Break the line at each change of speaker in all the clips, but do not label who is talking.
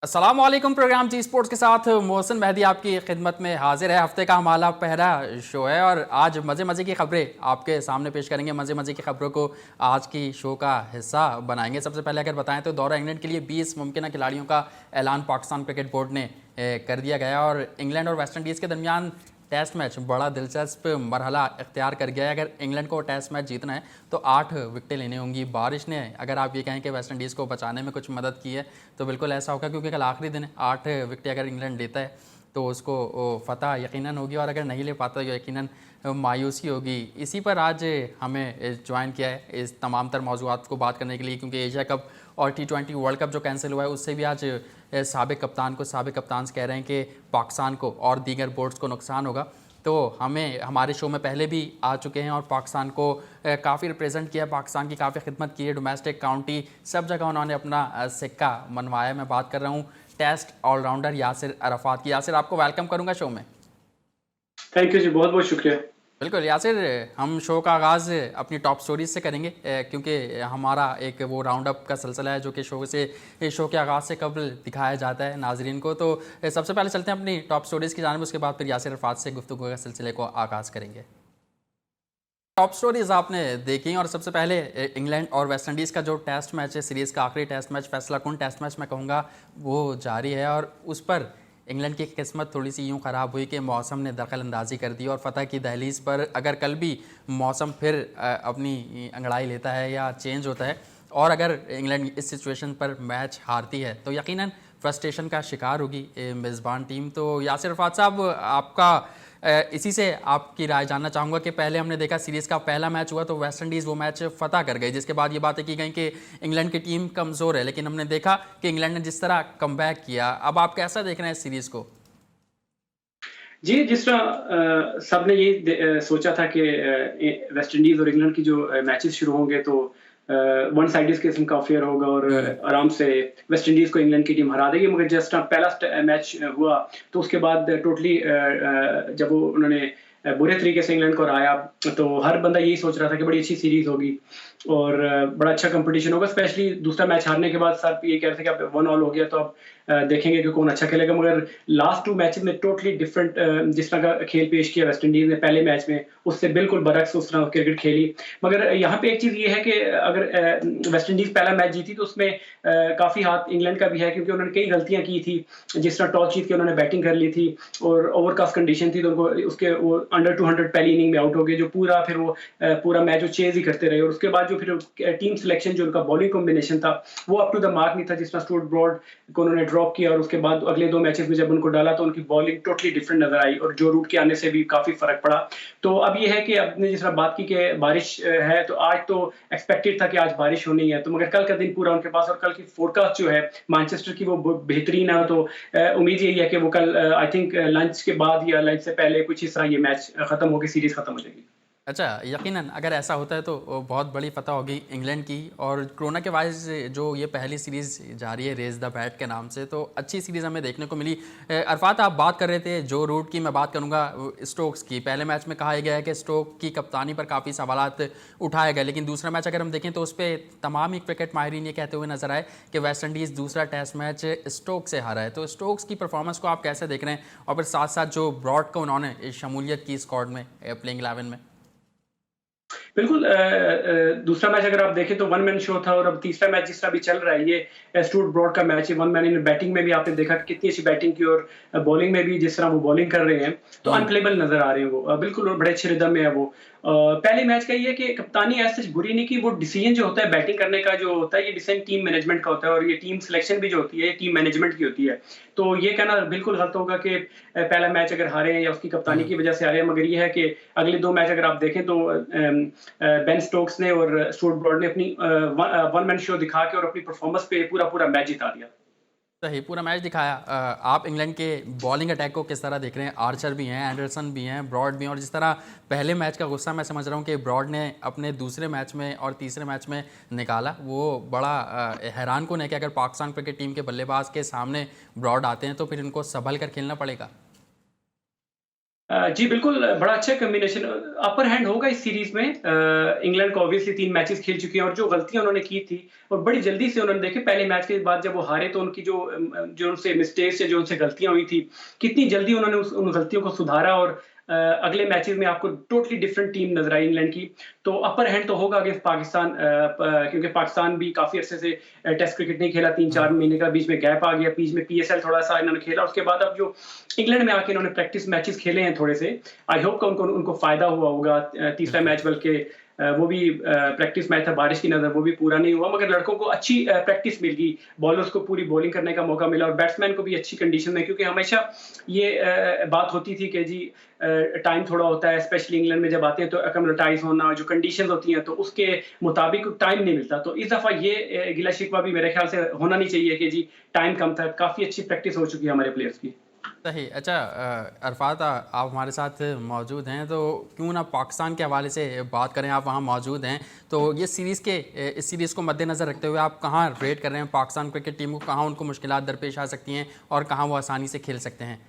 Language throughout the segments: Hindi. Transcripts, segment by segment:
अस्सलाम वालेकुम। प्रोग्राम जी स्पोर्ट्स के साथ मोहसिन मेहदी आपकी खिदमत में हाजिर है। हफ्ते का हमारा पहला शो है और आज मज़े मज़े की खबरें आपके सामने पेश करेंगे। मज़े मज़े की खबरों को आज की शो का हिस्सा बनाएंगे। सबसे पहले अगर बताएं तो दौरा इंग्लैंड के लिए 20 मुमकिन खिलाड़ियों का ऐलान पाकिस्तान क्रिकेट बोर्ड ने कर दिया गया और इंग्लैंड और वेस्ट इंडीज़ के दरमियान टेस्ट मैच बड़ा दिलचस्प मरहला इख्तियार कर गया है। अगर इंग्लैंड को टेस्ट मैच जीतना है तो 8 विकेटें लेनी होंगी। बारिश ने अगर आप ये कहें कि वेस्ट इंडीज़ को बचाने में कुछ मदद की है तो बिल्कुल ऐसा होगा, क्योंकि कल आखिरी दिन है। 8 विकेटें अगर इंग्लैंड लेता है तो उसको फतह यकीनन होगी और अगर नहीं ले पाता तो यकीनन मायूसी होगी। इसी पर आज हमें ज्वाइन किया है इस तमाम तर मौज़ूआत को बात करने के लिए, क्योंकि एशिया कप और T20 वर्ल्ड कप जो कैंसिल हुआ है उससे भी आज साबिक कप्तान से कह रहे हैं कि पाकिस्तान को और दीगर बोर्ड्स को नुकसान होगा। तो हमें हमारे शो में पहले भी आ चुके हैं और पाकिस्तान को काफ़ी रिप्रेजेंट किया, पाकिस्तान की काफ़ी खिदमत की है। डोमेस्टिक काउंटी सब जगह उन्होंने अपना सिक्का मनवाया। मैं बात कर रहा हूँ टेस्ट ऑलराउंडर यासिर अरफात की। यासिर, आपको वेलकम करूँगा शो में।
थैंक यू जी, बहुत बहुत शुक्रिया।
बिल्कुल यासिर, हम शो का आगाज़ अपनी टॉप स्टोरीज से करेंगे, क्योंकि हमारा एक वो राउंड अप का सिलसिला है जो कि शो के आगाज़ से कबल दिखाया जाता है नाजरीन को। तो सबसे पहले चलते हैं अपनी टॉप स्टोरीज़ की जानिब, उसके बाद फिर यासिर अरफात से गुफ्तगू के सिलसिले को आगाज़ करेंगे। टॉप स्टोरीज आपने देखी और सबसे पहले इंग्लैंड और वेस्ट इंडीज़ का जो टेस्ट मैच है, सीरीज़ का आखिरी टेस्ट मैच, फैसला कुन टेस्ट मैच मैं कहूँगा, वो जारी है और उस पर इंग्लैंड की किस्मत थोड़ी सी यूँ ख़राब हुई कि मौसम ने दखल अंदाजी कर दी और फतह की दहलीज़ पर अगर कल भी मौसम फिर अपनी अंगड़ाई लेता है या चेंज होता है और अगर इंग्लैंड इस सिचुएशन पर मैच हारती है तो यकीनन फ्रस्ट्रेशन का शिकार होगी मेज़बान टीम। तो यासिर अरफात साहब, आपका इसी से आपकी राय जानना चाहूँगा कि पहले हमने देखा सीरीज़ का पहला मैच हुआ तो वेस्ट इंडीज़ वो मैच फतह कर गई, जिसके बाद ये बातें की गई कि इंग्लैंड की टीम कमज़ोर है, लेकिन हमने देखा कि इंग्लैंड ने जिस तरह कमबैक किया। अब आप कैसा देख रहे हैं इस सीरीज़ को?
जी, जिस तरह सबने यही सोचा था कि वेस्ट इंडीज़ और इंग्लैंड की जो मैचेस शुरू होंगे तो वन साइडेड किस्म का अफेयर होगा और आराम से वेस्ट इंडीज़ को इंग्लैंड की टीम हरा देगी। मगर जिस तरह पहला मैच हुआ तो उसके बाद टोटली जब वो उन्होंने बुरे तरीके से इंग्लैंड को हराया तो हर बंदा यही सोच रहा था कि बड़ी अच्छी सीरीज़ होगी और बड़ा अच्छा कंपटीशन होगा। स्पेशली दूसरा मैच हारने के बाद सब ये कह रहे थे कि अब 1 ऑल हो गया तो अब देखेंगे कि कौन अच्छा खेलेगा। मगर लास्ट 2 मैचेस में टोटली डिफरेंट जिस तरह का खेल पेश किया वेस्ट इंडीज़ ने पहले मैच में, उससे बिल्कुल बरअक्स उस तरह क्रिकेट खेली। मगर यहाँ पे एक चीज़ ये है कि अगर वेस्ट इंडीज़ पहला मैच जीती तो उसमें काफ़ी हाथ इंग्लैंड का भी है, क्योंकि उन्होंने कई गलतियाँ की थी। जिस तरह टॉस जीत के उन्होंने बैटिंग कर ली थी और ओवरकास्ट कंडीशन थी तो उनको उसके वो अंडर 200 पहली इनिंग में आउट हो गए, जो पूरा मैच वो चेज़ ही करते रहे और उसके बाद जो फिर टीम सिलेक्शन जो उनका बॉलिंग कॉम्बिनेशन था वो अप टू द मार्क नहीं था। जिस तरह स्टुअर्ट ब्रॉड को उन्होंने ड्रॉप किया और उसके बाद अगले 2 मैचेस में जब उनको डाला तो उनकी बॉलिंग टोटली डिफरेंट नजर आई और जो रूट के आने से भी काफ़ी फ़र्क पड़ा। तो अब ये है कि आपने जिस तरह बात की कि बारिश है तो आज तो एक्सपेक्टेड था कि आज बारिश होनी है, तो मगर कल का दिन पूरा उनके पास और कल की फोरकास्ट जो है मैनचेस्टर की वो बेहतरीन है। तो उम्मीद यही है कि वो कल आई थिंक लंच के बाद या लंच से पहले कुछ इस तरह ये मैच खत्म होकर सीरीज खत्म हो जाएगी।
अच्छा, यकीनन अगर ऐसा होता है तो बहुत बड़ी फतह होगी इंग्लैंड की। और कोरोना के वाइज जो ये पहली सीरीज़ जारी है रेस द बैट के नाम से, तो अच्छी सीरीज़ हमें देखने को मिली। अरफात, आप बात कर रहे थे जो रूट की, मैं बात करूंगा स्टोक्स की। पहले मैच में कहा गया है कि स्टोक की कप्तानी पर काफ़ी सवालात उठाए गए, लेकिन दूसरा मैच अगर हम देखें तो उस पर तमाम ही क्रिकेट माहिरीन ये कहते हुए नजर आए कि वेस्ट इंडीज़ दूसरा टेस्ट मैच स्टोक से हारा है। तो स्टोक्स की परफॉर्मेंस को आप कैसे देख रहे हैं और फिर साथ साथ जो ब्रॉड को उन्होंने शमूलियत की स्क्वाड में, प्लेइंग 11 में?
बिल्कुल दूसरा मैच अगर आप देखें तो वन मैन शो था और अब तीसरा मैच जिस तरह भी चल रहा है ये स्टुअर्ट ब्रॉड का मैच है। वन मैन इन बैटिंग में भी आपने देखा कि कितनी अच्छी बैटिंग की और बॉलिंग में भी जिस तरह वो बॉलिंग कर रहे हैं तो अनप्लेबल नजर आ रहे हैं वो बिल्कुल और बड़े अच्छे रिदम में है वो। पहले मैच का ये है कि कप्तानी ऐसे बुरी नहीं की, वो डिसीजन जो होता है बैटिंग करने का जो होता है ये डिसीजन टीम मैनेजमेंट का होता है और ये टीम सिलेक्शन भी जो होती है ये टीम मैनेजमेंट की होती है। तो ये कहना बिल्कुल गलत होगा कि पहला मैच अगर हारे हैं या उसकी कप्तानी की वजह से हारे हैं। मगर ये है कि अगले 2 मैच अगर आप देखें तो बेन स्टोक्स ने और स्टुअर्ट ब्रॉड ने अपनी वन मैन शो दिखा के और अपनी परफॉर्मेंस पे पूरा पूरा मैच जिता दिया।
सही, पूरा मैच दिखाया। आप इंग्लैंड के बॉलिंग अटैक को किस तरह देख रहे हैं? आर्चर भी हैं, एंडरसन भी हैं, ब्रॉड भी हैं, और जिस तरह पहले मैच का गुस्सा मैं समझ रहा हूँ कि ब्रॉड ने अपने दूसरे मैच में और तीसरे मैच में निकाला, वो बड़ा हैरान कुन है कि अगर पाकिस्तान क्रिकेट टीम के बल्लेबाज के सामने ब्रॉड आते हैं तो फिर इनको संभल कर खेलना पड़ेगा।
जी बिल्कुल, बड़ा अच्छा कॉम्बिनेशन अपर हैंड होगा इस सीरीज़ में। इंग्लैंड को ऑब्वियसली 3 मैचेस खेल चुकी है और जो गलतियाँ उन्होंने की थी और बड़ी जल्दी से उन्होंने देखे पहले मैच के बाद जब वो हारे तो उनकी जो उनसे मिस्टेक्स या जो उनसे गलतियाँ हुई थी, कितनी जल्दी उन्होंने उन गलतियों को सुधारा और अगले मैचेस में आपको टोटली डिफरेंट टीम नज़र आई इंग्लैंड की। तो अपर हैंड तो होगा अगेंस्ट पाकिस्तान, क्योंकि पाकिस्तान भी काफ़ी अरसे से टेस्ट क्रिकेट नहीं खेला, 3-4
हम्म।
महीने का बीच में गैप आ गया, बीच में पीएसएल थोड़ा-सा इन्होंने खेला, उसके बाद अब जो इंग्लैंड में आके इन्होंने प्रैक्टिस मैचेस खेले हैं थोड़े से, आई होप कि उनको उनको फ़ायदा हुआ होगा। तीसरा
बिल्कुल।
मैच बल्कि वो भी प्रैक्टिस मैच था बारिश की नज़र, वो भी पूरा नहीं हुआ, मगर लड़कों को अच्छी प्रैक्टिस मिल गई, बॉलर्स को पूरी बॉलिंग करने का मौका मिला और बैट्समैन को भी अच्छी कंडीशन में, क्योंकि हमेशा ये बात होती थी कि जी टाइम थोड़ा होता है, स्पेशली इंग्लैंड में जब आते हैं तो एक्लिमेटाइज़ होना, जो कंडीशंस होती हैं तो उसके मुताबिक टाइम नहीं मिलता। तो इस दफ़ा ये गिला शिकवा भी मेरे ख्याल से होना नहीं चाहिए कि जी टाइम कम था, काफ़ी अच्छी प्रैक्टिस हो चुकी है हमारे प्लेयर्स की।
सही। अच्छा, अरफात, आप हमारे साथ मौजूद हैं तो क्यों ना पाकिस्तान के हवाले से बात करें। आप वहाँ मौजूद हैं तो ये सीरीज़ के इस सीरीज़ को मद्देनज़र रखते हुए आप कहाँ रेट कर रहे हैं पाकिस्तान क्रिकेट टीम को, कहाँ उनको मुश्किलात दरपेश आ सकती हैं और कहाँ वो आसानी से खेल सकते हैं?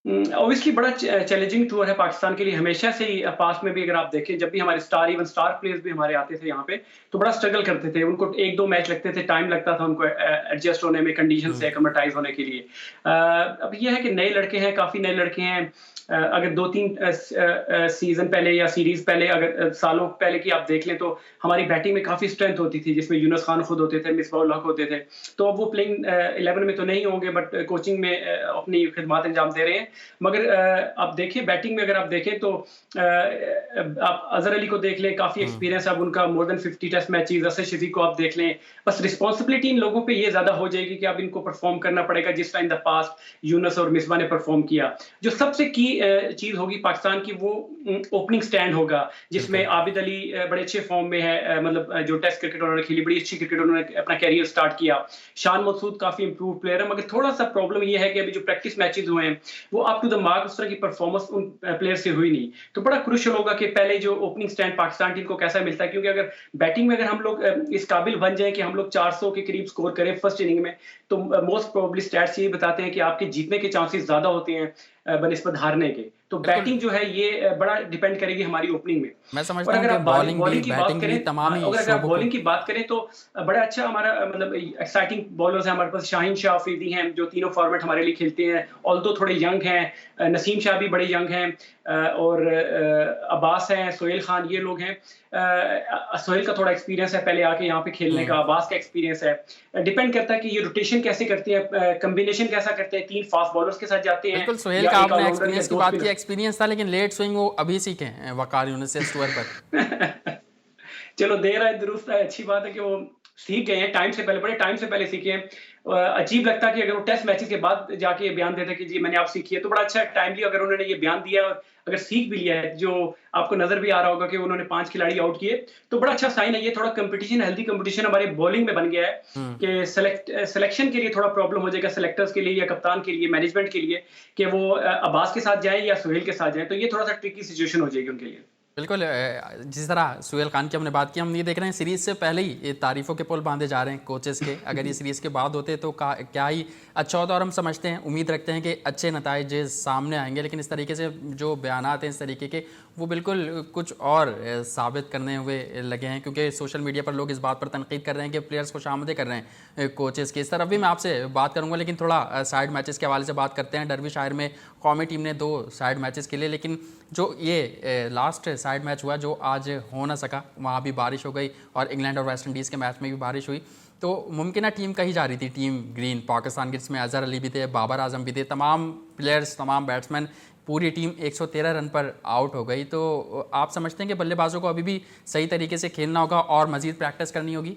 ऑब्वियसली बड़ा चैलेंजिंग टूर है पाकिस्तान के लिए हमेशा से ही। पास्ट में भी अगर आप देखें, जब भी हमारे स्टार प्लेयर्स भी हमारे आते थे यहाँ पे, तो बड़ा स्ट्रगल करते थे। उनको 1-2 मैच लगते थे, टाइम लगता था उनको एडजस्ट होने में, कंडीशन से
हम्म।
एक्लिमेटाइज़ होने के लिए। अब ये है कि नए लड़के हैं, काफ़ी नए लड़के हैं। अगर 2-3 सीज़न पहले या सीरीज़ पहले, अगर सालों पहले की आप देख लें तो हमारी बैटिंग में काफ़ी स्ट्रेंथ होती थी, जिसमें यूनुस खान खुद होते थे, मिसबाह-उल हक होते थे। तो अब वो प्लेइंग 11 में तो नहीं होंगे, बट कोचिंग में अपनी खिदमात अंजाम दे रहे हैं। मगर आप देखिए बैटिंग में, अगर आप देखें तो आप अजहर अली को देख लें, काफ़ी
हम्म।
एक्सपीरियंस है अब उनका, more than 50 test matches. Asad Shafiq को आप देख लें। बस रिस्पॉन्सिबिलिटी इन लोगों पे ये ज़्यादा हो जाएगी कि अब इनको परफॉर्म करना पड़ेगा जिस टाइम द पास्ट यूनुस और मिसबा ने परफॉर्म किया। जो सबसे की चीज़ होगी पाकिस्तान की, वो ओपनिंग स्टैंड होगा, जिसमें
बिल्कुल।
आबिद अली बड़े अच्छे फॉर्म में है। मतलब जो टेस्ट क्रिकेट उन्होंने खेली, बड़ी अच्छी क्रिकेट उन्होंने अपना कैरियर स्टार्ट किया। शान मसूद काफ़ी इंप्रूव प्लेयर है, मगर थोड़ा सा प्रॉब्लम ये है कि अभी जो प्रैक्टिस मैचेस हुए हैं वो अप टू द मार्क उस तरह की परफॉर्मेंस उन प्लेयर से हुई नहीं। तो बड़ा क्रूशियल होगा कि पहले जो ओपनिंग स्टैंड पाकिस्तान टीम को कैसा मिलता है, क्योंकि अगर बैटिंग में अगर हम लोग इस काबिल बन जाएं कि हम लोग 400 के करीब स्कोर करें फर्स्ट इनिंग में, तो मोस्ट प्रोबेबली स्टैट्स ये बताते हैं कि आपके जीतने के चांसेस ज्यादा होते हैं बनिस्बत हारने के। तो
बिल्कुल।
बैटिंग जो है ये बड़ा डिपेंड करेगी हमारी ओपनिंग में।
मैं
और
समझता हूँ
अगर
कि
आप
बॉलिंग भी
बॉलिंग की बात
बैटिंग
करें,
भी तमाम
हाँ,
ही
और अगर आप
शोबों को।
बॉलिंग की बात करें तो बड़ा अच्छा हमारा मतलब एक्साइटिंग बॉलर्स हैं हमारे पास। शाहीन शाह अफरीदी हैं जो तीनों फॉर्मेट हमारे लिए खेलते हैं, ऑल्दो थोड़े यंग हैं। नसीम शाह भी बड़े यंग हैं। और अब्बास हैं, सोहेल खान, ये लोग हैं। सोहेल का थोड़ा एक्सपीरियंस है पहले आके यहाँ पे खेलने का,
हम्म।
अब्बास का एक्सपीरियंस है। डिपेंड करता है कि ये रोटेशन कैसे करते हैं, कॉम्बिनेशन कैसा करते हैं, 3 फास्ट बॉलर्स के साथ जाते हैं
बिल्कुल, सुहेल
या
का
एक
आपने
ऑलराउंडर या
एक्सपीरियंस की
2
बात की,
स्पिनर।
एक्सपीरियंस था लेकिन लेट स्विंग वो अभी सीखे हैं वकार यूनिस से स्टोर पर।
चलो देर आए दुरुस्त आए, अच्छी बात है कि वो सीख गए हैं टाइम से पहले, बड़े टाइम से पहले सीखे हैं। अजीब लगता है कि अगर वो टेस्ट मैचेस के बाद जाके ये बयान देते कि जी मैंने आप सीखी है, तो बड़ा अच्छा टाइमली अगर उन्होंने ये बयान दिया और अगर सीख भी लिया है, जो आपको नजर भी आ रहा होगा कि उन्होंने 5 खिलाड़ी आउट किए, तो बड़ा अच्छा साइन है। ये थोड़ा कंपटीशन, हेल्दी कंपटीशन हमारे बॉलिंग में बन गया है
हम्म।
कि सिलेक्शन के लिए थोड़ा प्रॉब्लम हो जाएगा, सेलेक्टर्स के लिए या कप्तान के लिए, मैनेजमेंट के लिए, कि वो अब्बास के साथ जाए या सुहेल के साथ जाए, तो ये थोड़ा सा ट्रिकी सिचुएशन हो जाएगी उनके लिए।
बिल्कुल। जिस तरह सुहेल खान की हमने बात की, हम ये देख रहे हैं सीरीज़ से पहले ही ये तारीफ़ों के पुल बांधे जा रहे हैं कोचेस के। अगर ये सीरीज़ के बाद होते तो क्या ही अच्छा होता। और हम समझते हैं, उम्मीद रखते हैं कि अच्छे नताइज सामने आएंगे, लेकिन इस तरीके से जो बयानात हैं इस तरीके के, वो बिल्कुल कुछ और साबित करने हुए लगे हैं। क्योंकि सोशल मीडिया पर लोग इस बात पर तनकीद कर रहे हैं कि प्लेयर्स को शामिल कर रहे हैं कोचेस की। इस तरफ भी मैं आपसे बात करूँगा, लेकिन थोड़ा साइड मैचेस के हवाले से बात करते हैं। डर्बीशायर में कौमी टीम ने 2 साइड मैचेस खेले, लेकिन जो ये लास्ट साइड मैच हुआ जो आज हो ना सका, वहाँ भी बारिश हो गई और इंग्लैंड और वेस्ट इंडीज़ के मैच में भी बारिश हुई। तो मुमकिन टीम कही जा रही थी, टीम ग्रीन पाकिस्तान की, जिसमें अजहर अली भी थे, बाबर आजम भी थे, तमाम प्लेयर्स, तमाम बैट्समैन, पूरी टीम 113 रन पर आउट हो गई। तो आप समझते हैं कि बल्लेबाजों को अभी भी सही तरीके से खेलना होगा और मज़ीद प्रैक्टिस करनी होगी?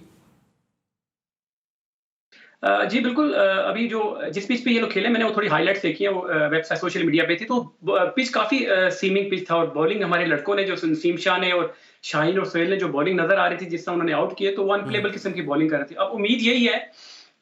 जी बिल्कुल। अभी जो जिस पिच पे ये लोग खेले, मैंने वो थोड़ी हाइलाइट्स देखी हैं, वो वेबसाइट सोशल मीडिया पे थी, तो पिच काफ़ी सीमिंग पिच था और बॉलिंग हमारे लड़कों ने, जो नसीम शाह ने और शाहीन और सोहेल ने जो बॉलिंग नज़र आ रही थी जिस तरह उन्होंने आउट किए, तो वो
हम्म।
अनप्लेबल किस्म की बॉलिंग कर रहे थे। अब उम्मीद यही है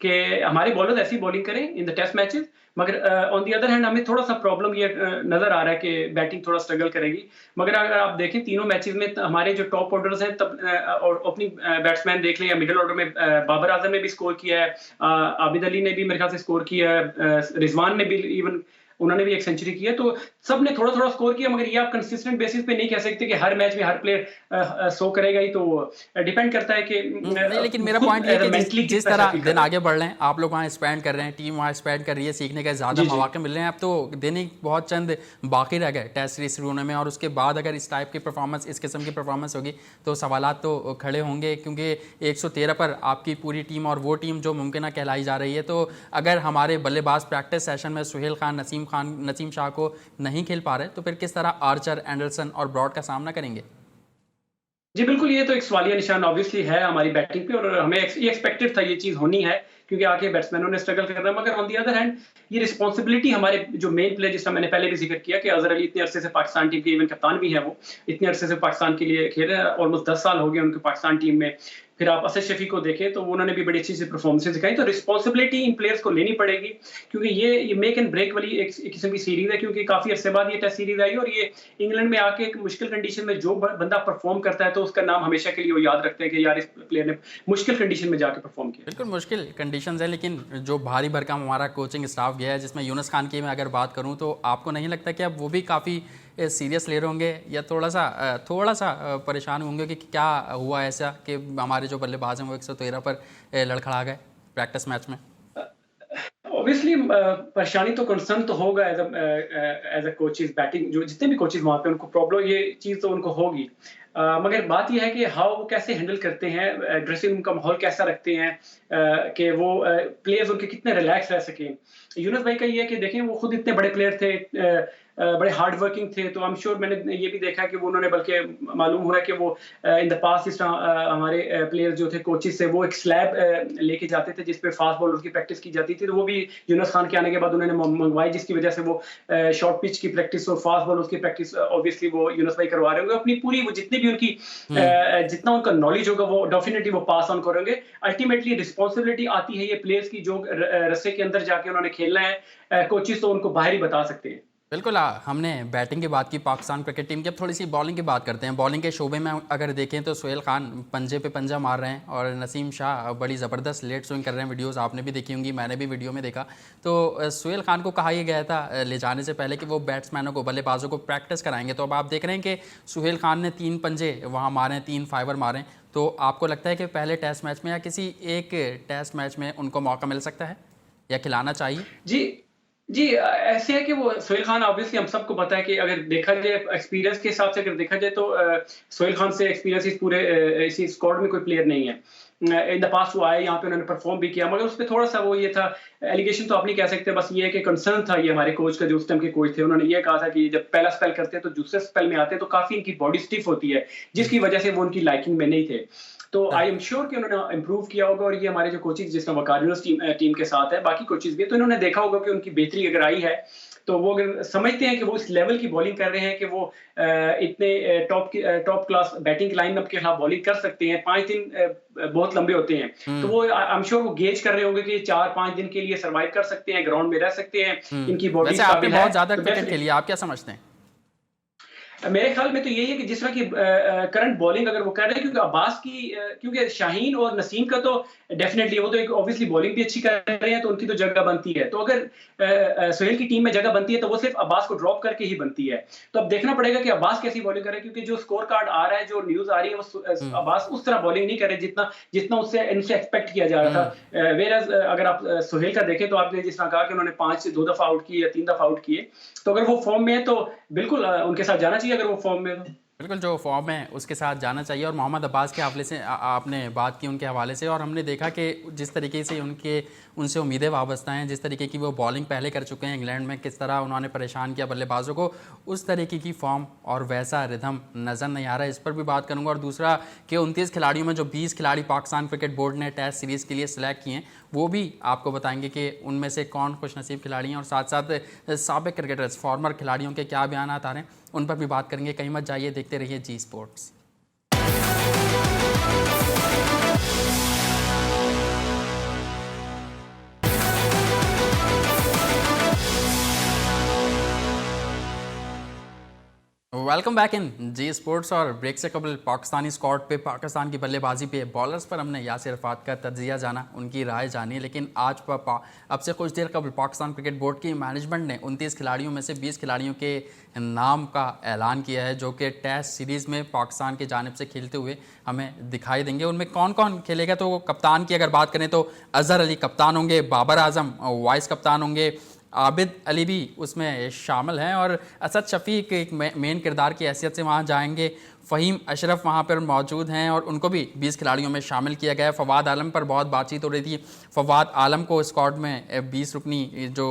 कि हमारे बॉलर्स ऐसी बॉलिंग करें इन द टेस्ट मैचेस, मगर ऑन द अदर हैंड हमें थोड़ा-सा प्रॉब्लम ये नज़र आ रहा है कि बैटिंग थोड़ा स्ट्रगल करेगी। मगर अगर आप देखें तीनों मैचेस में हमारे जो टॉप ऑर्डर्स हैं, तब और ओपनिंग बैट्समैन देख लें या मिडल ऑर्डर में, बाबर आजम ने भी स्कोर किया है, आबिद अली ने भी मेरे ख्याल से स्कोर किया है, रिजवान ने भी इवन उन्होंने भी एक सेंचुरी की है। तो सब ने थोड़ा-थोड़ा स्कोर किया, मगर ये आप कंसिस्टेंट बेसिस पे नहीं कह सकते कि हर मैच में हर प्लेयर 100 करेगा ही। तो डिपेंड करता है कि
नहीं, लेकिन मेरा
खुद
पॉइंट ये है कि
मेंटली
जिस
किस तरह
तरह
फील कर
दिन
रहे
आगे बढ़ रहे हैं, आप लोग वहाँ स्पेंड कर रहे हैं, टीम वहाँ स्पेंड कर रही है, सीखने के ज़्यादा
जी, जी।
मौके मिल रहे हैं। अब तो दिन ही बहुत चंद बाकी रह गए टेस्ट सीरीज शुरू होने में, और उसके बाद अगर इस टाइप की परफॉर्मेंस, इस किस्म की परफॉर्मेंस होगी तो सवालात तो खड़े होंगे, क्योंकि 113 पर आपकी पूरी टीम और वो टीम जो मुमकिन कहलाई जा रही है। तो अगर हमारे बल्लेबाज प्रैक्टिस सेशन में सुहेल खान, नसीम शाह को नहीं खेल पा रहे, तो फिर किस तरह आर्चर, एंडरसन और ब्रॉड का सामना करेंगे?
जी, बिल्कुल, ये तो एक सवालिया निशान ऑब्वियसली है हमारी बैटिंग पे, और हमें ये एक्सपेक्टेड था, ये चीज़ होनी है, क्योंकि आगे बैट्समैनों ने स्ट्रगल करना है। मगर ऑन द अदर हैंड ये रिस्पॉन्सिबिलिटी हमारे जो मेन प्लेयर, जिसका मैंने पहले भी ज़िक्र किया कि अज़हर अली इतने अरसे से पाकिस्तान टीम के इवन कप्तान भी हैं वो, इतने अरसे से पाकिस्तान के लिए खेल रहे हैं, ऑलमोस्ट 10 साल हो गए उनको पाकिस्तान टीम में। फिर आप असद शफ़ी को देखें तो उन्होंने भी बड़ी अच्छी-अच्छी परफॉर्मेंसेज़ दिखाई। तो रिस्पॉन्सिबिलिटी इन प्लेयर्स को लेनी पड़ेगी, क्योंकि ये मेक एंड ब्रेक वाली एक किस्म की सीरीज़ है, क्योंकि काफ़ी अरसे बाद ये टेस्ट सीरीज़ आई, और ये इंग्लैंड में आके एक मुश्किल कंडीशन में जो बंदा परफॉर्म करता है तो उसका नाम हमेशा के लिए वो याद रखते हैं कि यार इस प्लेयर ने मुश्किल कंडीशन में जाके परफॉर्म किया।
बिल्कुल मुश्किल कंडीशंस है, लेकिन जो भारी भरकम हमारा कोचिंग स्टाफ गया है, जिसमें यूनुस खान की मैं अगर बात करूं, तो आपको नहीं लगता कि अब वो भी काफ़ी सीरियस ले रहे होंगे, या थोड़ा सा परेशान होंगे कि क्या हुआ ऐसा कि हमारे जो बल्लेबाज हैं वो 113 पर लड़खड़ा गए प्रैक्टिस मैच में?
ऑब्वियसली परेशानी तो कंसर्न तो होगा एज अ कोचेज बैटिंग, जो जितने भी कोचेज वहाँ पे उनको प्रॉब्लम, ये चीज़ तो उनको होगी। मगर बात यह है कि हाउ वो कैसे हैंडल करते हैं, ड्रेसिंग रूम का माहौल कैसा रखते हैं, कि वो प्लेयर्स उनके कितने रिलैक्स रह सकें। यूनुस भाई का ये है कि देखें वो खुद इतने बड़े प्लेयर थे, बड़े हार्ड वर्किंग थे, तो आई एम श्योर मैंने ये भी देखा कि वो उन्होंने, बल्कि मालूम हुआ है कि वो इन द पास्ट इस तरह हमारे प्लेयर्स जो थे कोचेज से, वो एक स्लैब लेके जाते थे जिस पे फास्ट बॉलर की प्रैक्टिस की जाती थी। तो वो भी यूनुस खान के आने के बाद उन्होंने मंगवाई, जिसकी वजह से वो शॉर्ट पिच की प्रैक्टिस और फास्ट बॉलर की प्रैक्टिस ऑब्वियसली वो यूनुस भाई करवा रहे होंगे। अपनी पूरी वो जितनी भी उनकी जितना उनका नॉलेज होगा वो डेफिनेटली वो पास ऑन करेंगे। अल्टीमेटली रिस्पॉन्सिबिलिटी आती है ये प्लेयर्स की, जो रस्से के अंदर जाके उन्होंने खेलना है। कोचेज तो उनको बाहर ही बता सकते हैं।
बिल्कुल, हमने बैटिंग की बात की पाकिस्तान क्रिकेट टीम की, अब थोड़ी सी बॉलिंग की बात करते हैं। बॉलिंग के शोबे में अगर देखें तो सुहेल खान पंजे पे पंजा मार रहे हैं, और नसीम शाह बड़ी ज़बरदस्त लेट स्विंग कर रहे हैं। वीडियोस आपने भी देखी होंगी, मैंने भी वीडियो में देखा। तो सुहेल खान को कहा यह गया था ले जाने से पहले कि वो बैट्समैनों को, बल्लेबाजों को प्रैक्टिस कराएंगे। तो अब आप देख रहे हैं कि सुहेल खान ने 3 पंजे वहाँ मारे हैं, 3 फाइबर मारे हैं। तो आपको लगता है कि पहले टेस्ट मैच में या किसी एक टेस्ट मैच में उनको मौका मिल सकता है या खिलाना चाहिए?
जी, ऐसे है कि वो सोहेल खान, ऑब्वियसली हम सबको पता है कि अगर देखा जाए एक्सपीरियंस के हिसाब से, अगर देखा जाए तो सोहेल खान से एक्सपीरियंस इस पूरे इसी स्क्वाड में कोई प्लेयर नहीं है। इन द पास्ट वो आए यहाँ पे, उन्होंने परफॉर्म भी किया, मगर उस पर थोड़ा सा वो ये था, एलिगेशन तो आप नहीं कह सकते, बस ये है कि कंसर्न था ये हमारे कोच का, जो उस टाइम के कोच थे। उन्होंने ये कहा था कि जब पहला स्पेल करते हैं तो दूसरे स्पेल में आते हैं तो काफी इनकी बॉडी स्टिफ होती है, जिसकी वजह से वो उनकी लाइकिंग में नहीं थे। तो आई एम श्योर कि उन्होंने इंप्रूव किया होगा, और ये हमारे जो कोचेज, जिसका वकार यूनिवर्स टीम के साथ है, बाकी कोचेज भी, तो इन्होंने देखा होगा कि उनकी बेहतरी अगर आई है, तो वो अगर समझते हैं कि वो इस लेवल की बॉलिंग कर रहे हैं कि वो इतने टॉप क्लास बैटिंग लाइनअप के खिलाफ बॉलिंग कर सकते हैं। 5 दिन बहुत लंबे होते हैं, तो वो आई एम श्योर वो गेज कर रहे होंगे कि 4-5 दिन के लिए सर्वाइव कर सकते हैं, ग्राउंड में रह सकते हैं, इनकी बॉडी
आपने बहुत ज्यादा क्रिकेट खेली, आप क्या समझते हैं?
मेरे ख्याल में तो यही है कि जिस तरह की करंट बॉलिंग अगर वो कर रहे हैं, क्योंकि अब्बास की क्योंकि शाहीन और नसीम का तो डेफिनेटली वो तो एक ऑब्वियसली बॉलिंग भी अच्छी कर रहे हैं, तो उनकी तो जगह बनती है। तो अगर सुहेल की टीम में जगह बनती है तो वो सिर्फ अब्बास को ड्रॉप करके ही बनती है। तो अब देखना पड़ेगा कि अब्बास कैसी बॉलिंग कर रहे हैं, क्योंकि जो स्कोर कार्ड आ रहा है, जो न्यूज आ रही है, वो अब्बास उस तरह बॉलिंग नहीं कर रहे जितना उससे इनसे एक्सपेक्ट किया जा रहा था। वेयरएज अगर आप सुहेल का देखें तो आपने जिस तरह कहा कि उन्होंने 2 दफा आउट किए या 3 दफा आउट किए, तो अगर वो फॉर्म में है तो बिल्कुल उनके साथ जाना चाहिए, अगर वो फॉर्म में है।
बिल्कुल, जो फॉर्म है उसके साथ जाना चाहिए। और मोहम्मद अब्बास के हवाले से आपने बात की, उनके हवाले से, और हमने देखा कि जिस तरीके से उनसे उम्मीदें वाबस्ता हैं, जिस तरीके की वो बॉलिंग पहले कर चुके हैं इंग्लैंड में, किस तरह उन्होंने परेशान किया बल्लेबाजों को, उस तरीके की फॉर्म और वैसा रिदम नज़र नहीं आ रहा है। इस पर भी बात करूँगा। और दूसरा कि 29 खिलाड़ियों में जो 20 खिलाड़ी पाकिस्तान क्रिकेट बोर्ड ने टेस्ट सीरीज़ के लिए सिलेक्ट किए हैं, वो भी आपको बताएंगे कि उनमें से कौन खुशनसीब खिलाड़ी हैं, और साथ साथ साबिक क्रिकेटर्स, फॉर्मर खिलाड़ियों के क्या बयान आ रहे हैं, उन पर भी बात करेंगे। कहीं मत जाइए, देखते रहिए Zee sports. Welcome back in Zee sports. और ब्रेक से कबल पाकिस्तानी स्क्वाड पे, पाकिस्तान की बल्लेबाजी पे, बॉलर्स पर हमने यासिर अरफात का तज्जिया जाना, उनकी राय जानी। लेकिन आज अब से कुछ देर कबल पाकिस्तान क्रिकेट बोर्ड की मैनेजमेंट ने 29 खिलाड़ियों में से 20 खिलाड़ियों के नाम का ऐलान किया है, जो कि टेस्ट सीरीज़ में पाकिस्तान की जानिब से खेलते हुए हमें दिखाई देंगे। उनमें कौन कौन खेलेगा, तो कप्तान की अगर बात करें तो अजहर अली कप्तान होंगे, बाबर आजम वाइस कप्तान होंगे, आबिद अली भी उसमें शामिल हैं और असद शफीक एक मेन किरदार की हैसियत से वहाँ जाएंगे। फ़हीम अशरफ वहाँ पर मौजूद हैं और उनको भी 20 खिलाड़ियों में शामिल किया गया है। फ़वाद आलम पर बहुत बातचीत हो रही थी, फ़वाद आलम को स्क्वाड में 20 रुकनी जो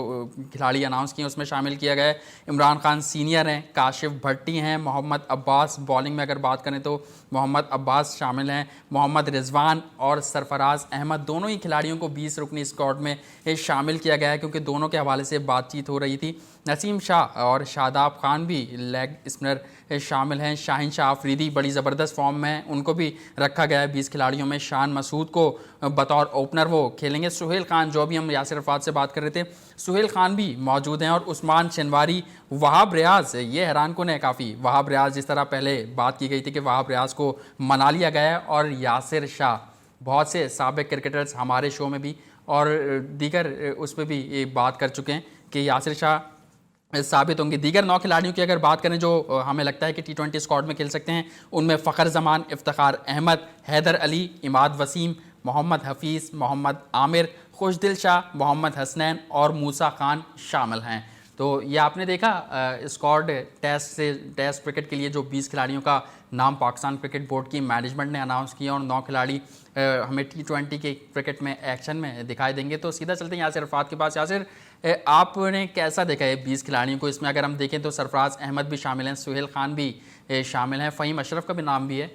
खिलाड़ी अनाउंस किए उसमें शामिल किया गया है। इमरान खान सीनियर हैं, काशिफ भट्टी हैं, मोहम्मद अब्बास, बॉलिंग में अगर बात करें तो मोहम्मद अब्बास शामिल हैं, मोहम्मद रिजवान और सरफराज अहमद, दोनों ही खिलाड़ियों को 20 रुकनी स्क्वाड में शामिल किया गया है, क्योंकि दोनों के हवाले से बातचीत हो रही थी। नसीम शाह और शादाब खान भी लेग स्पिनर शामिल हैं। शाहीन शाह अफरीदी बड़ी ज़बरदस्त फॉर्म में, उनको भी रखा गया है 20 खिलाड़ियों में। शान मसूद को बतौर ओपनर वो खेलेंगे। सुहेल खान, जो भी हम यासिर अरफात से बात कर रहे थे, सुहेल खान भी मौजूद हैं और उस्मान शनवारी, वहाब रियाज, ये हैरान कुन है काफ़ी। वहाब रियाज, जिस तरह पहले बात की गई थी कि वहाब रियाज को मना लिया गया है, और यासिर शाह, बहुत से साबिक क्रिकेटर्स हमारे शो में भी और दीगर उस पर भी ये बात कर चुके हैं कि यासिर शाह साबित होंगे। दीगर 9 खिलाड़ियों की अगर बात करें जो हमें लगता है कि T20 स्क्वाड में खेल सकते हैं, उनमें फ़खर जमान, इफ्तिखार अहमद, हैदर अली, इमाद वसीम, मोहम्मद हफीज़, मोहम्मद आमिर, खुशदिल शाह, मोहम्मद हसनैन और मूसा खान शामिल हैं। तो ये आपने देखा स्क्वाड टेस्ट क्रिकेट के लिए जो 20 खिलाड़ियों का नाम पाकिस्तान क्रिकेट बोर्ड की मैनेजमेंट ने अनाउंस किया, और 9 खिलाड़ी हमें T20 के क्रिकेट में एक्शन में दिखाई देंगे। तो सीधा चलते हैं यासिर अरफात के पास। यासिर, आपने कैसा देखा है 20 खिलाड़ियों को? इसमें अगर हम देखें तो सरफराज अहमद भी शामिल हैं, सुहेल खान भी शामिल हैं, फ़हीम अशरफ का भी नाम भी है।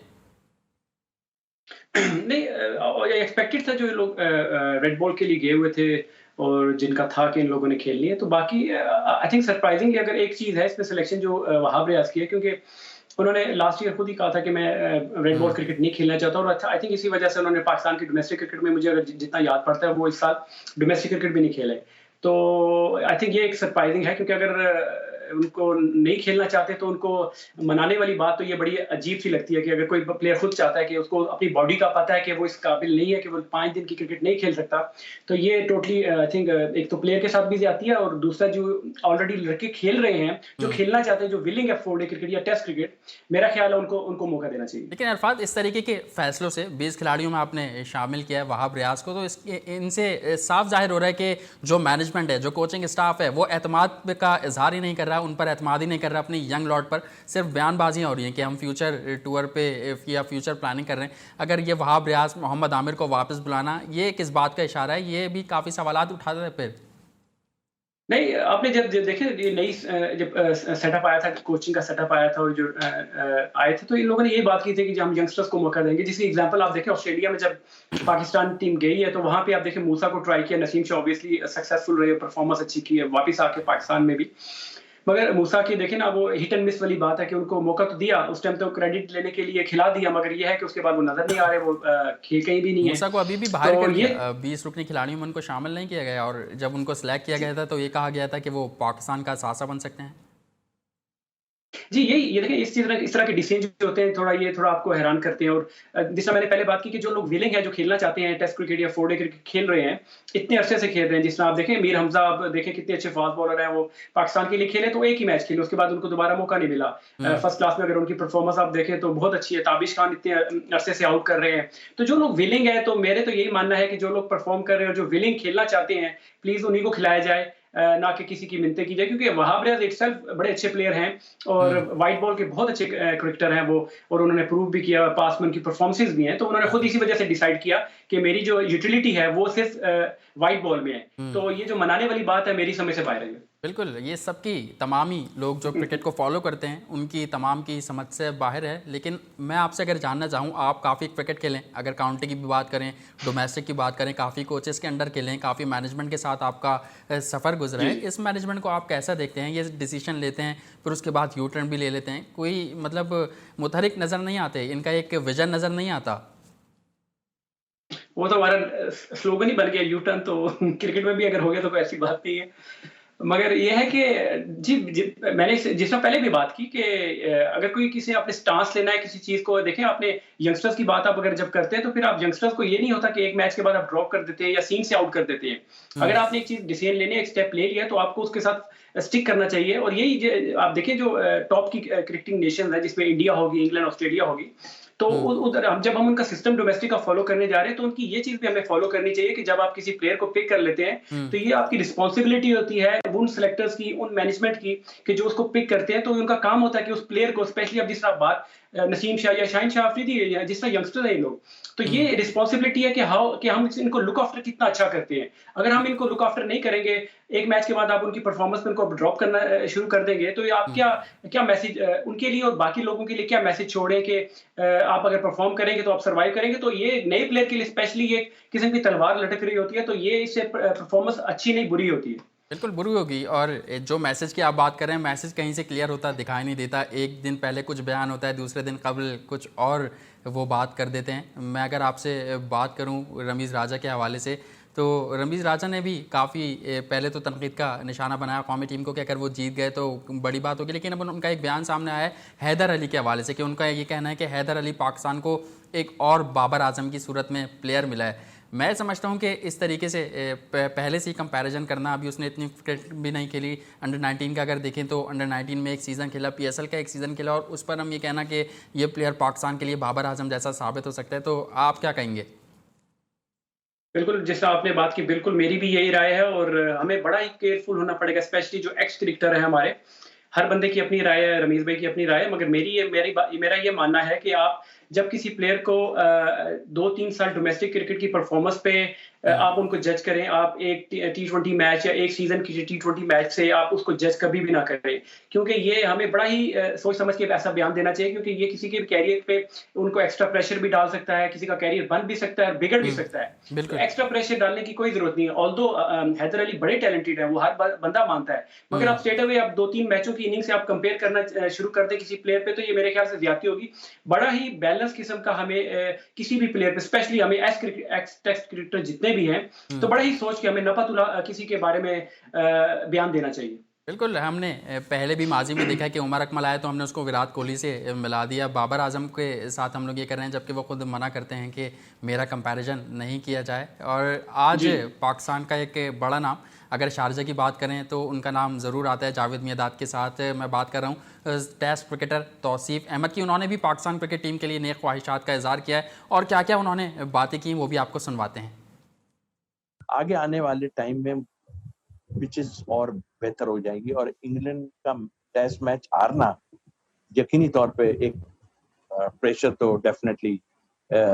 नहीं, और ये एक्सपेक्टेड था जो ये लोग रेड बॉल के लिए गए हुए थे और जिनका था कि इन लोगों ने खेलनी है। तो बाकी आई थिंक सरप्राइजिंगली अगर एक चीज़ है इसमें सिलेक्शन जो वहाब रियाज की है, क्योंकि उन्होंने लास्ट ईयर खुद ही कहा था कि मैं रेड बॉल क्रिकेट नहीं खेलना चाहता, और अच्छा आई थिंक इसी वजह से उन्होंने पाकिस्तान की डोमेस्टिक क्रिकेट में, मुझे अगर जितना याद पड़ता है, वो इस साल डोमेस्टिक क्रिकेट भी नहीं खेले। तो आई थिंक ये एक सरप्राइजिंग है, क्योंकि अगर उनको नहीं खेलना चाहते तो उनको मनाने वाली बात तो ये बड़ी अजीब सी लगती है कि अगर कोई प्लेयर खुद चाहता है कि उसको अपनी बॉडी का पता है कि वो इस काबिल नहीं है कि वो 5 दिन की क्रिकेट नहीं खेल सकता, तो ये टोटली आई थिंक एक तो प्लेयर के साथ भी ज्यादती है, और दूसरा जो ऑलरेडी लड़के खेल रहे हैं, जो खेलना चाहते हैं, जो विलिंग है 4 डे क्रिकेट या टेस्ट क्रिकेट, मेरा ख्याल है उनको मौका देना चाहिए।
लेकिन अरफात, इस तरीके के फैसलों से 20 खिलाड़ियों में आपने शामिल किया है वहाब रियाज को, तो इनसे साफ जाहिर हो रहा है कि जो मैनेजमेंट है, जो कोचिंग स्टाफ है, वो एतमाद का इजहार ही नहीं कर रहा, उन पर एतमाद ही नहीं कर रहा अपनी यंग लॉट पर। सिर्फ बयानबाजियां हो रही हैं कि हम फ्यूचर टूर पे या फ्यूचर प्लानिंग कर रहे हैं। अगर ये वहाब रियाज, मोहम्मद आमिर को वापस बुलाना, ये किस बात का इशारा है? ये भी काफ़ी सवालात उठाता है फिर।
नहीं, आपने जब देखे ये नई जब सेटअप आया था, कोचिंग का सेटअप आया था, और जो आए थे, तो इन लोगों ने ये बात की थी कि हम यंगस्टर्स को मौका देंगे। जिसकी एग्जांपल आप देखें, ऑस्ट्रेलिया में जब पाकिस्तान टीम गई है, तो वहां पे आप देखें मूसा को ट्राई किया, नसीम शाह ऑब्वियसली सक्सेसफुल रहे, परफॉर्मेंस अच्छी की है वापस आके पाकिस्तान में भी। मगर मूसा की देखें ना, वो हिट एंड मिस वाली बात है कि उनको मौका तो दिया उस टाइम, तो क्रेडिट लेने के लिए खिला दिया, मगर ये है कि उसके बाद वो नजर नहीं आ रहे, वो खेल कहीं भी नहीं है।
मूसा को अभी भी बाहर
तो
कर
ये
दिया, 20 रुकनी खिलाड़ियों में उनको शामिल नहीं किया गया, और जब उनको सिलेक्ट किया गया था तो ये कहा गया था कि वो पाकिस्तान का सासा बन सकते हैं।
जी, यही ये देखिए, इस तरह के डिसीजन जो होते हैं, थोड़ा आपको हैरान करते हैं। और जिस तरह मैंने पहले बात की कि जो लोग विलिंग है, जो खेलना चाहते हैं, टेस्ट क्रिकेट या 4 डे क्रिकेट खेल रहे हैं, इतने अरसे से खेल रहे हैं। जिस तरह आप देखें मीर हमजा, आप देखें कितने अच्छे फास्ट बॉलर हैं, वो पाकिस्तान के लिए खेले तो एक ही मैच खेले, उसके बाद उनको दोबारा मौका नहीं मिला। फर्स्ट क्लास में अगर उनकी परफॉर्मेंस आप देखें तो बहुत अच्छी है। ताबिश खान इतने अरसे से आउट कर रहे हैं। तो जो लोग विलिंग है, तो मेरे तो यही मानना है कि जो लोग परफॉर्म कर रहे हैं और जो विलिंग खेलना चाहते हैं, प्लीज उन्हीं को खिलाया जाए, ना कि किसी की मिन्नतें की जाए। क्योंकि वहाब रियाज इटसेल्फ बड़े अच्छे प्लेयर हैं और वाइट बॉल के बहुत अच्छे क्रिकेटर हैं वो, और उन्होंने प्रूव भी किया, पास में उनकी परफॉर्मेंसेस भी हैं। तो उन्होंने खुद इसी वजह से डिसाइड किया कि मेरी जो यूटिलिटी है वो सिर्फ वाइट बॉल में है। तो ये जो मनाने वाली बात है, मेरी समझ से बाहर है।
बिल्कुल, ये सबकी, तमाम ही लोग जो क्रिकेट को फॉलो करते हैं, उनकी तमाम की समझ से बाहर है। लेकिन मैं आपसे अगर जानना चाहूँ, आप काफ़ी क्रिकेट खेलें, अगर काउंटी की भी बात करें, डोमेस्टिक की बात करें, काफ़ी कोचेस के अंडर खेलें, काफ़ी मैनेजमेंट के साथ आपका सफ़र गुजरा है, इस मैनेजमेंट को आप कैसा देखते हैं? ये डिसीजन लेते हैं, फिर उसके बाद यू टर्न भी ले लेते हैं, कोई मतलब मुतहरिक नज़र नहीं आते, इनका एक विजन नज़र नहीं आता?
वो तो हमारा स्लोगन ही बन गया, यू टर्न। तो क्रिकेट में भी अगर हो गया तो कोई ऐसी बात नहीं है। मगर ये है कि मैंने जिसमें पहले भी बात की कि अगर कोई किसी आपने स्टांस लेना है किसी चीज़ को देखें आपने यंगस्टर्स की बात आप अगर जब करते हैं तो फिर आप यंगस्टर्स को ये नहीं होता कि एक मैच के बाद आप ड्रॉप कर देते हैं या सीन से आउट कर देते हैं। अगर
हम्म।
आपने एक चीज़ डिसीजन लेने एक स्टेप ले लिया है तो आपको उसके साथ स्टिक करना चाहिए और यही आप देखें जो टॉप की क्रिकेटिंग नेशंस है जिसमें इंडिया होगी, इंग्लैंड, ऑस्ट्रेलिया होगी। तो
हम्म।
उधर हम जब हम उनका सिस्टम डोमेस्टिक का फॉलो करने जा रहे हैं तो उनकी ये चीज़ भी हमें फॉलो करनी चाहिए कि जब आप किसी प्लेयर को पिक कर लेते हैं
हम्म।
तो ये आपकी रिस्पॉन्सिबिलिटी होती है उन सेलेक्टर्स की, उन मैनेजमेंट की कि जो उसको पिक करते हैं तो उनका काम होता है कि उस प्लेयर को स्पेशली अब जिस तरह बात नसीम शाह या शाहीन शाह अफरीदी या जिस तरह यंगस्टर है ये लोग, तो
हम्म।
ये रिस्पॉन्सिबिलिटी है कि हम इनको लुक आफ्टर कितना अच्छा करते हैं। अगर हम इनको लुक आफ्टर नहीं करेंगे, एक मैच के बाद आप उनकी परफॉर्मेंस में उनको ड्रॉप करना शुरू कर देंगे, तो ये आप
हम्म।
क्या क्या मैसेज उनके लिए और बाकी लोगों के लिए क्या मैसेज छोड़ें कि आप अगर परफॉर्म करेंगे तो आप सर्वाइव करेंगे। तो ये नए प्लेयर के लिए स्पेशली ये किस्म की तलवार लटक रही होती है, तो ये इससे परफॉर्मेंस अच्छी नहीं बुरी होती है।
बिल्कुल बुरी होगी। और जो मैसेज की आप बात कर रहे हैं, मैसेज कहीं से क्लियर होता दिखाई नहीं देता। एक दिन पहले कुछ बयान होता है, दूसरे दिन कबल कुछ और वो बात कर देते हैं। मैं अगर आपसे बात करूं रमीज़ राजा के हवाले से, तो रमीज़ राजा ने भी काफ़ी पहले तो तनकीद का निशाना बनाया कौमी टीम को कि अगर वो जीत गए तो बड़ी बात होगी। लेकिन अब उनका एक बयान सामने आया है हैदर अली के हवाले से कि उनका ये कहना है कि हैदर अली पाकिस्तान को एक और बाबर आजम की सूरत में प्लेयर मिला है। मैं समझता हूं कि इस तरीके से पहले से ही कंपैरिजन करना, अभी उसने इतनी क्रिकेट भी नहीं खेली। अंडर 19 का अगर देखें तो अंडर 19 में एक सीज़न खेला, पीएसएल का एक सीज़न खेला, और उस पर हम ये कहना कि ये प्लेयर पाकिस्तान के लिए बाबर आजम जैसा साबित हो सकता है। तो आप क्या कहेंगे?
बिल्कुल, जिस तरह आपने बात की बिल्कुल मेरी भी यही राय है और हमें बड़ा ही केयरफुल होना पड़ेगा स्पेशली जो एक्स क्रिकेटर हैं हमारे। हर बंदे की अपनी राय है, रमीज़ भाई की अपनी राय है, मगर मेरा ये मानना है कि आप जब किसी प्लेयर को 2-3 साल डोमेस्टिक क्रिकेट की परफॉर्मेंस पे
हम्म।
आप उनको जज करें, आप एक टी20 मैच या एक सीज़न की टी20 मैच से आप उसको जज कभी भी ना करें। क्योंकि ये हमें बड़ा ही सोच समझ के ऐसा बयान देना चाहिए क्योंकि ये किसी के कैरियर पे उनको एक्स्ट्रा प्रेशर भी डाल सकता है, किसी का कैरियर बन भी सकता है और बिगड़ भी सकता है। तो
बिल्कुल।
एक्स्ट्रा प्रेशर डालने की कोई ज़रूरत नहीं है। ऑल्दो हैदर अली बड़े टैलेंटेड हैं, वो हर बंदा मानता है। मगर
हम्म।
आप स्ट्रेट अवे आप 2-3 मैचों की इनिंग से आप कंपेयर करना शुरू कर दें किसी प्लेयर पे तो ये मेरे ख्याल से ज़्यादती होगी। बड़ा ही बैलेंस किस्म का हमें किसी भी प्लेयर पे स्पेशली हमें एक्स टेस्ट क्रिकेटर जितने भी हैं, तो
हम्म।
बड़ा ही सोच के हमें नपतुला किसी के बारे में बयान देना चाहिए।
बिल्कुल, हमने पहले भी माजी में देखा है कि उमर अकमल आया तो हमने उसको विराट कोहली से मिला दिया। बाबर आजम के साथ हम लोग ये कर रहे हैं, जबकि वो खुद मना करते हैं कि मेरा कंपैरिजन नहीं किया जाए। और आज
जी।
पाकिस्तान का एक बड़ा नाम, अगर शारजा की बात करें तो उनका नाम ज़रूर आता है। जावेद मियांदाद के साथ मैं बात कर रहा हूँ टेस्ट क्रिकेटर तौसीफ अहमद की। उन्होंने भी पाकिस्तान क्रिकेट टीम के लिए नेक ख्वाहिशात का इज़हार किया है, और क्या क्या उन्होंने बातें की वो भी आपको सुनवाते हैं।
आगे आने वाले टाइम में पिचेस और बेहतर हो जाएगी और इंग्लैंड का टेस्ट मैच हारना यकीनी तौर पे एक प्रेशर तो डेफिनेटली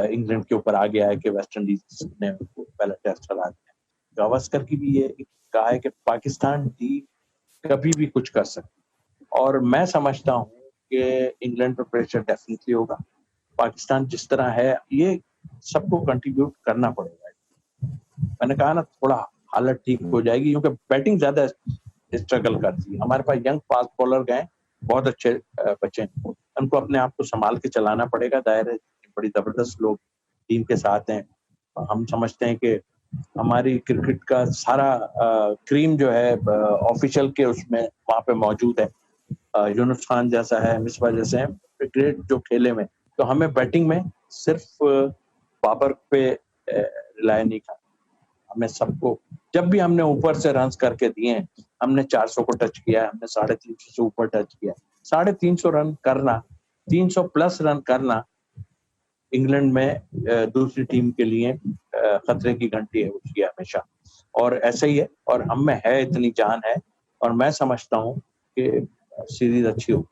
इंग्लैंड के ऊपर आ गया है कि वेस्ट इंडीज ने उनको पहला टेस्ट हरा दिया। गावस्कर की भी ये कहा है कि पाकिस्तान टीम कभी भी कुछ कर सकती, और मैं समझता हूँ कि इंग्लैंड पर प्रेशर डेफिनेटली होगा। पाकिस्तान जिस तरह है ये सबको कंट्रीब्यूट करना पड़ेगा। मैंने कहा ना थोड़ा हालत ठीक हो जाएगी क्योंकि बैटिंग ज्यादा स्ट्रगल करती है। हमारे पास यंग फास्ट बॉलर गए, बहुत अच्छे बच्चे, उनको अपने आप को संभाल के चलाना पड़ेगा। दायरे बड़ी जबरदस्त लोग टीम के साथ हैं। हम समझते हैं कि हमारी क्रिकेट का सारा क्रीम जो है ऑफिशियल के उसमें वहां पे मौजूद है। यूनुस खान जैसा है, मिसबा जैसे हैं ग्रेट जो खेले में, तो हमें बैटिंग में सिर्फ बाबर पे रिलाय नहीं करना। हमें सबको, जब भी हमने ऊपर से रन्स करके दिए, हमने 400 को टच किया, हमने 350 से ऊपर टच किया। 350 रन करना, 300 प्लस रन करना इंग्लैंड में दूसरी टीम के लिए खतरे की घंटी है उसकी हमेशा, और ऐसा ही है। और हम में है इतनी जान है, और मैं समझता हूँ कि सीरीज अच्छी होगी।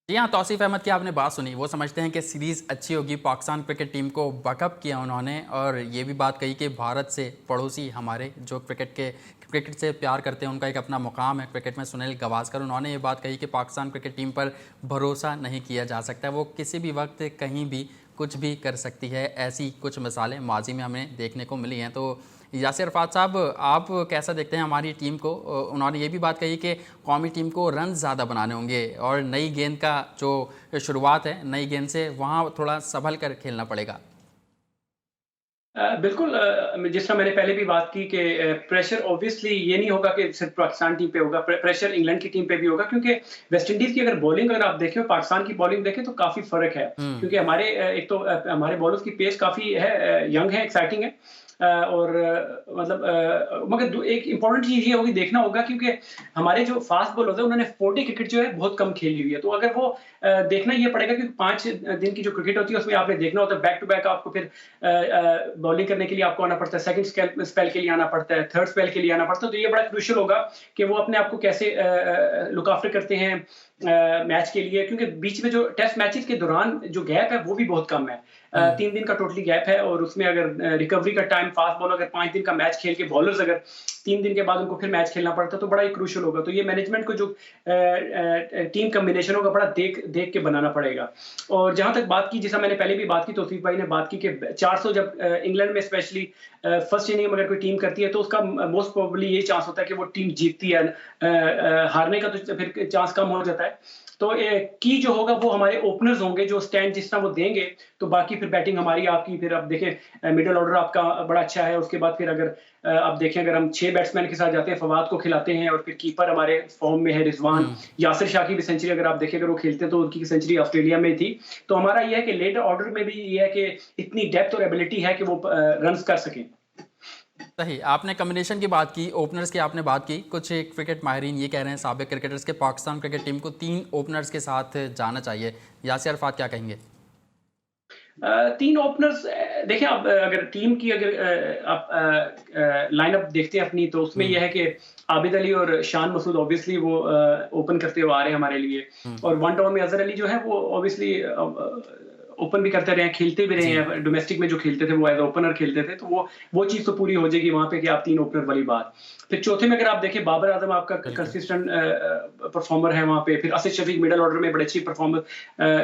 जी हाँ, तौसीफ अहमद की आपने बात सुनी। वो समझते हैं कि सीरीज़ अच्छी होगी। पाकिस्तान क्रिकेट टीम को बकअप किया उन्होंने, और ये भी बात कही कि भारत से पड़ोसी हमारे जो क्रिकेट से प्यार करते हैं, उनका एक अपना मुकाम है क्रिकेट में। सुनील गावस्कर, उन्होंने ये बात कही कि पाकिस्तान क्रिकेट टीम पर भरोसा नहीं किया जा सकता। वो किसी भी वक्त कहीं भी कुछ भी कर सकती है। ऐसी कुछ मिसालें माजी में हमें देखने को मिली हैं। तो यासिर अरफात साहब, आप कैसा देखते हैं हमारी टीम को? उन्होंने ये भी बात कही कि कौमी टीम को रन ज़्यादा बनाने होंगे, और नई गेंद का जो शुरुआत है, नई गेंद से वहाँ थोड़ा संभल कर खेलना पड़ेगा।
बिल्कुल, जिस तरह मैंने पहले भी बात की कि प्रेशर ऑब्वियसली ये नहीं होगा कि सिर्फ पाकिस्तान टीम पे होगा, प्रेशर इंग्लैंड की टीम पे भी होगा, क्योंकि वेस्ट इंडीज की अगर बॉलिंग अगर आप देखें और पाकिस्तान की बॉलिंग देखें तो काफी फर्क है।
हुँ,
क्योंकि हमारे एक तो हमारे बॉलर्स की पेस काफी है, यंग है, एक्साइटिंग है, और मतलब मगर एक इंपॉर्टेंट चीज ये होगी, देखना होगा, क्योंकि हमारे जो फास्ट बॉलर्स है उन्होंने 40 क्रिकेट जो है बहुत कम खेली हुई है। तो अगर वो देखना ये पड़ेगा, क्योंकि 5 दिन की जो क्रिकेट होती है उसमें आपने देखना होता है बैक टू बैक, आपको फिर बॉलिंग करने के लिए आपको आना पड़ता है, सेकंड स्पेल के लिए आना पड़ता है, थर्ड स्पेल के लिए आना पड़ता है। तो ये बड़ा क्रूशियल होगा कि वो अपने आप को कैसे लुक आफ्टर करते हैं मैच के लिए, क्योंकि बीच में जो टेस्ट मैचेस के दौरान जो गैप है वो भी बहुत कम है।
हुँ।
3 दिन का टोटली गैप है, और उसमें अगर रिकवरी का टाइम, फास्ट बॉलर अगर 5 दिन का मैच खेल के बॉलर्स अगर 3 दिन के बाद उनको फिर मैच खेलना पड़ता है तो बड़ा ही क्रूशियल होगा। तो ये मैनेजमेंट को जो टीम कॉम्बिनेशन होगा बड़ा देख देख के बनाना पड़ेगा। और जहां तक बात की, जैसा मैंने पहले भी बात की, तौसीफ भाई ने बात की कि 400 जब इंग्लैंड में स्पेशली फर्स्ट इनिंग में अगर कोई टीम करती है तो उसका मोस्ट प्रोबेबली ये चांस होता है कि वो टीम जीतती है, हारने का तो फिर चांस कम हो जाता है। तो की जो होगा वो हमारे ओपनर्स होंगे, जो स्टैंड जिस तरह वो देंगे, तो बाकी फिर बैटिंग हमारी आपकी, फिर आप देखें मिडिल ऑर्डर आपका बड़ा अच्छा है। उसके बाद फिर अगर आप देखें, अगर हम 6 बैट्समैन के साथ जाते हैं, फवाद को खिलाते हैं, और फिर कीपर हमारे फॉर्म में है रिजवान,
हुँ।
यासिर शाह की भी सेंचुरी अगर आप देखें, अगर वो खेलते हैं तो उनकी सेंचुरी ऑस्ट्रेलिया में थी। तो हमारा ये है कि लेटर ऑर्डर में भी ये है कि इतनी डेप्थ और एबिलिटी है कि वो रन कर सकें।
सही, आपने कॉम्बिनेशन की बात की, ओपनर्स की आपने बात की। कुछ एक क्रिकेट माहिरीन ये कह रहे हैं साबिक क्रिकेटर्स के पाकिस्तान क्रिकेट टीम को 3 ओपनर्स के साथ जाना चाहिए। यासिर अरफात क्या कहेंगे?
3 ओपनर्स, देखिए आप अगर टीम की अगर आप लाइनअप देखते हैं अपनी, तो उसमें
हुँ,
यह है कि आबिद अली और शान मसूद ऑब्वियसली वो ओपन करते हुए आ रहे हैं हमारे लिए,
हुँ।
और वन डाउन में अजहर अली जो है वो ऑब्वियसली ओपन भी करते रहे हैं, खेलते भी रहे
जी।
हैं। डोमेस्टिक में जो खेलते थे वो एज ओपनर खेलते थे, तो वो चीज़ तो पूरी हो जाएगी वहाँ पे कि आप 3 ओपनर वाली बात। फिर चौथे में अगर आप देखें, बाबर आजम आपका
बिल्कुल।
कंसिस्टेंट परफॉर्मर है वहाँ पे, फिर आसिफ शफीक मिडल ऑर्डर में बड़े अच्छी परफॉर्मेंस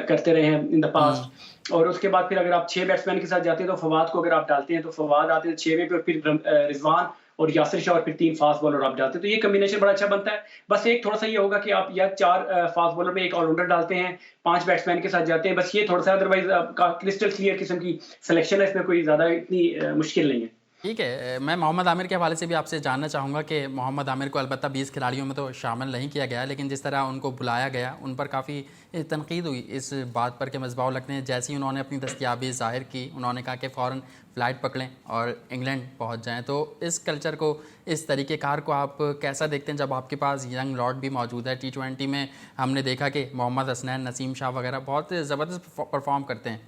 करते रहे हैं इन द
हुँ।
पास्ट। और उसके बाद फिर अगर आप 6 बैट्समैन के साथ जाते हैं तो फवाद को अगर आप डालते हैं तो फवाद आते हैं 6वें पे, फिर रिजवान और यासिर शाह, और फिर 3 फास्ट बॉलर आप डालते हैं, तो ये कॉम्बिनेशन बड़ा अच्छा बनता है। बस एक थोड़ा सा ये होगा कि आप या 4 फास्ट बॉलर में एक ऑलराउंडर डालते हैं, 5 बैट्समैन के साथ जाते हैं, बस ये थोड़ा सा, अदरवाइज आपका क्रिस्टल क्लियर किस्म की सिलेक्शन है, इसमें कोई ज्यादा इतनी मुश्किल नहीं है।
ठीक है, मैं मोहम्मद आमिर के हवाले से भी आपसे जानना चाहूँगा कि मोहम्मद आमिर को अलबत्ता 20 खिलाड़ियों में तो शामिल नहीं किया गया, लेकिन जिस तरह उनको बुलाया गया उन पर काफ़ी तनकीद हुई इस बात पर कि मिसबाह उल हक ने जैसे ही उन्होंने अपनी दस्तयाबी ज़ाहिर की, उन्होंने कहा कि फ़ौरन फ़्लाइट पकड़ें और इंग्लैंड पहुँच जाएँ। तो इस कल्चर को, इस तरीक़ेकार को आप कैसा देखते हैं जब आपके पास यंग लॉर्ड भी मौजूद है? T20 में हमने देखा कि मोहम्मद हसनैन, नसीम शाह वगैरह बहुत ज़बरदस्त परफॉर्म करते हैं।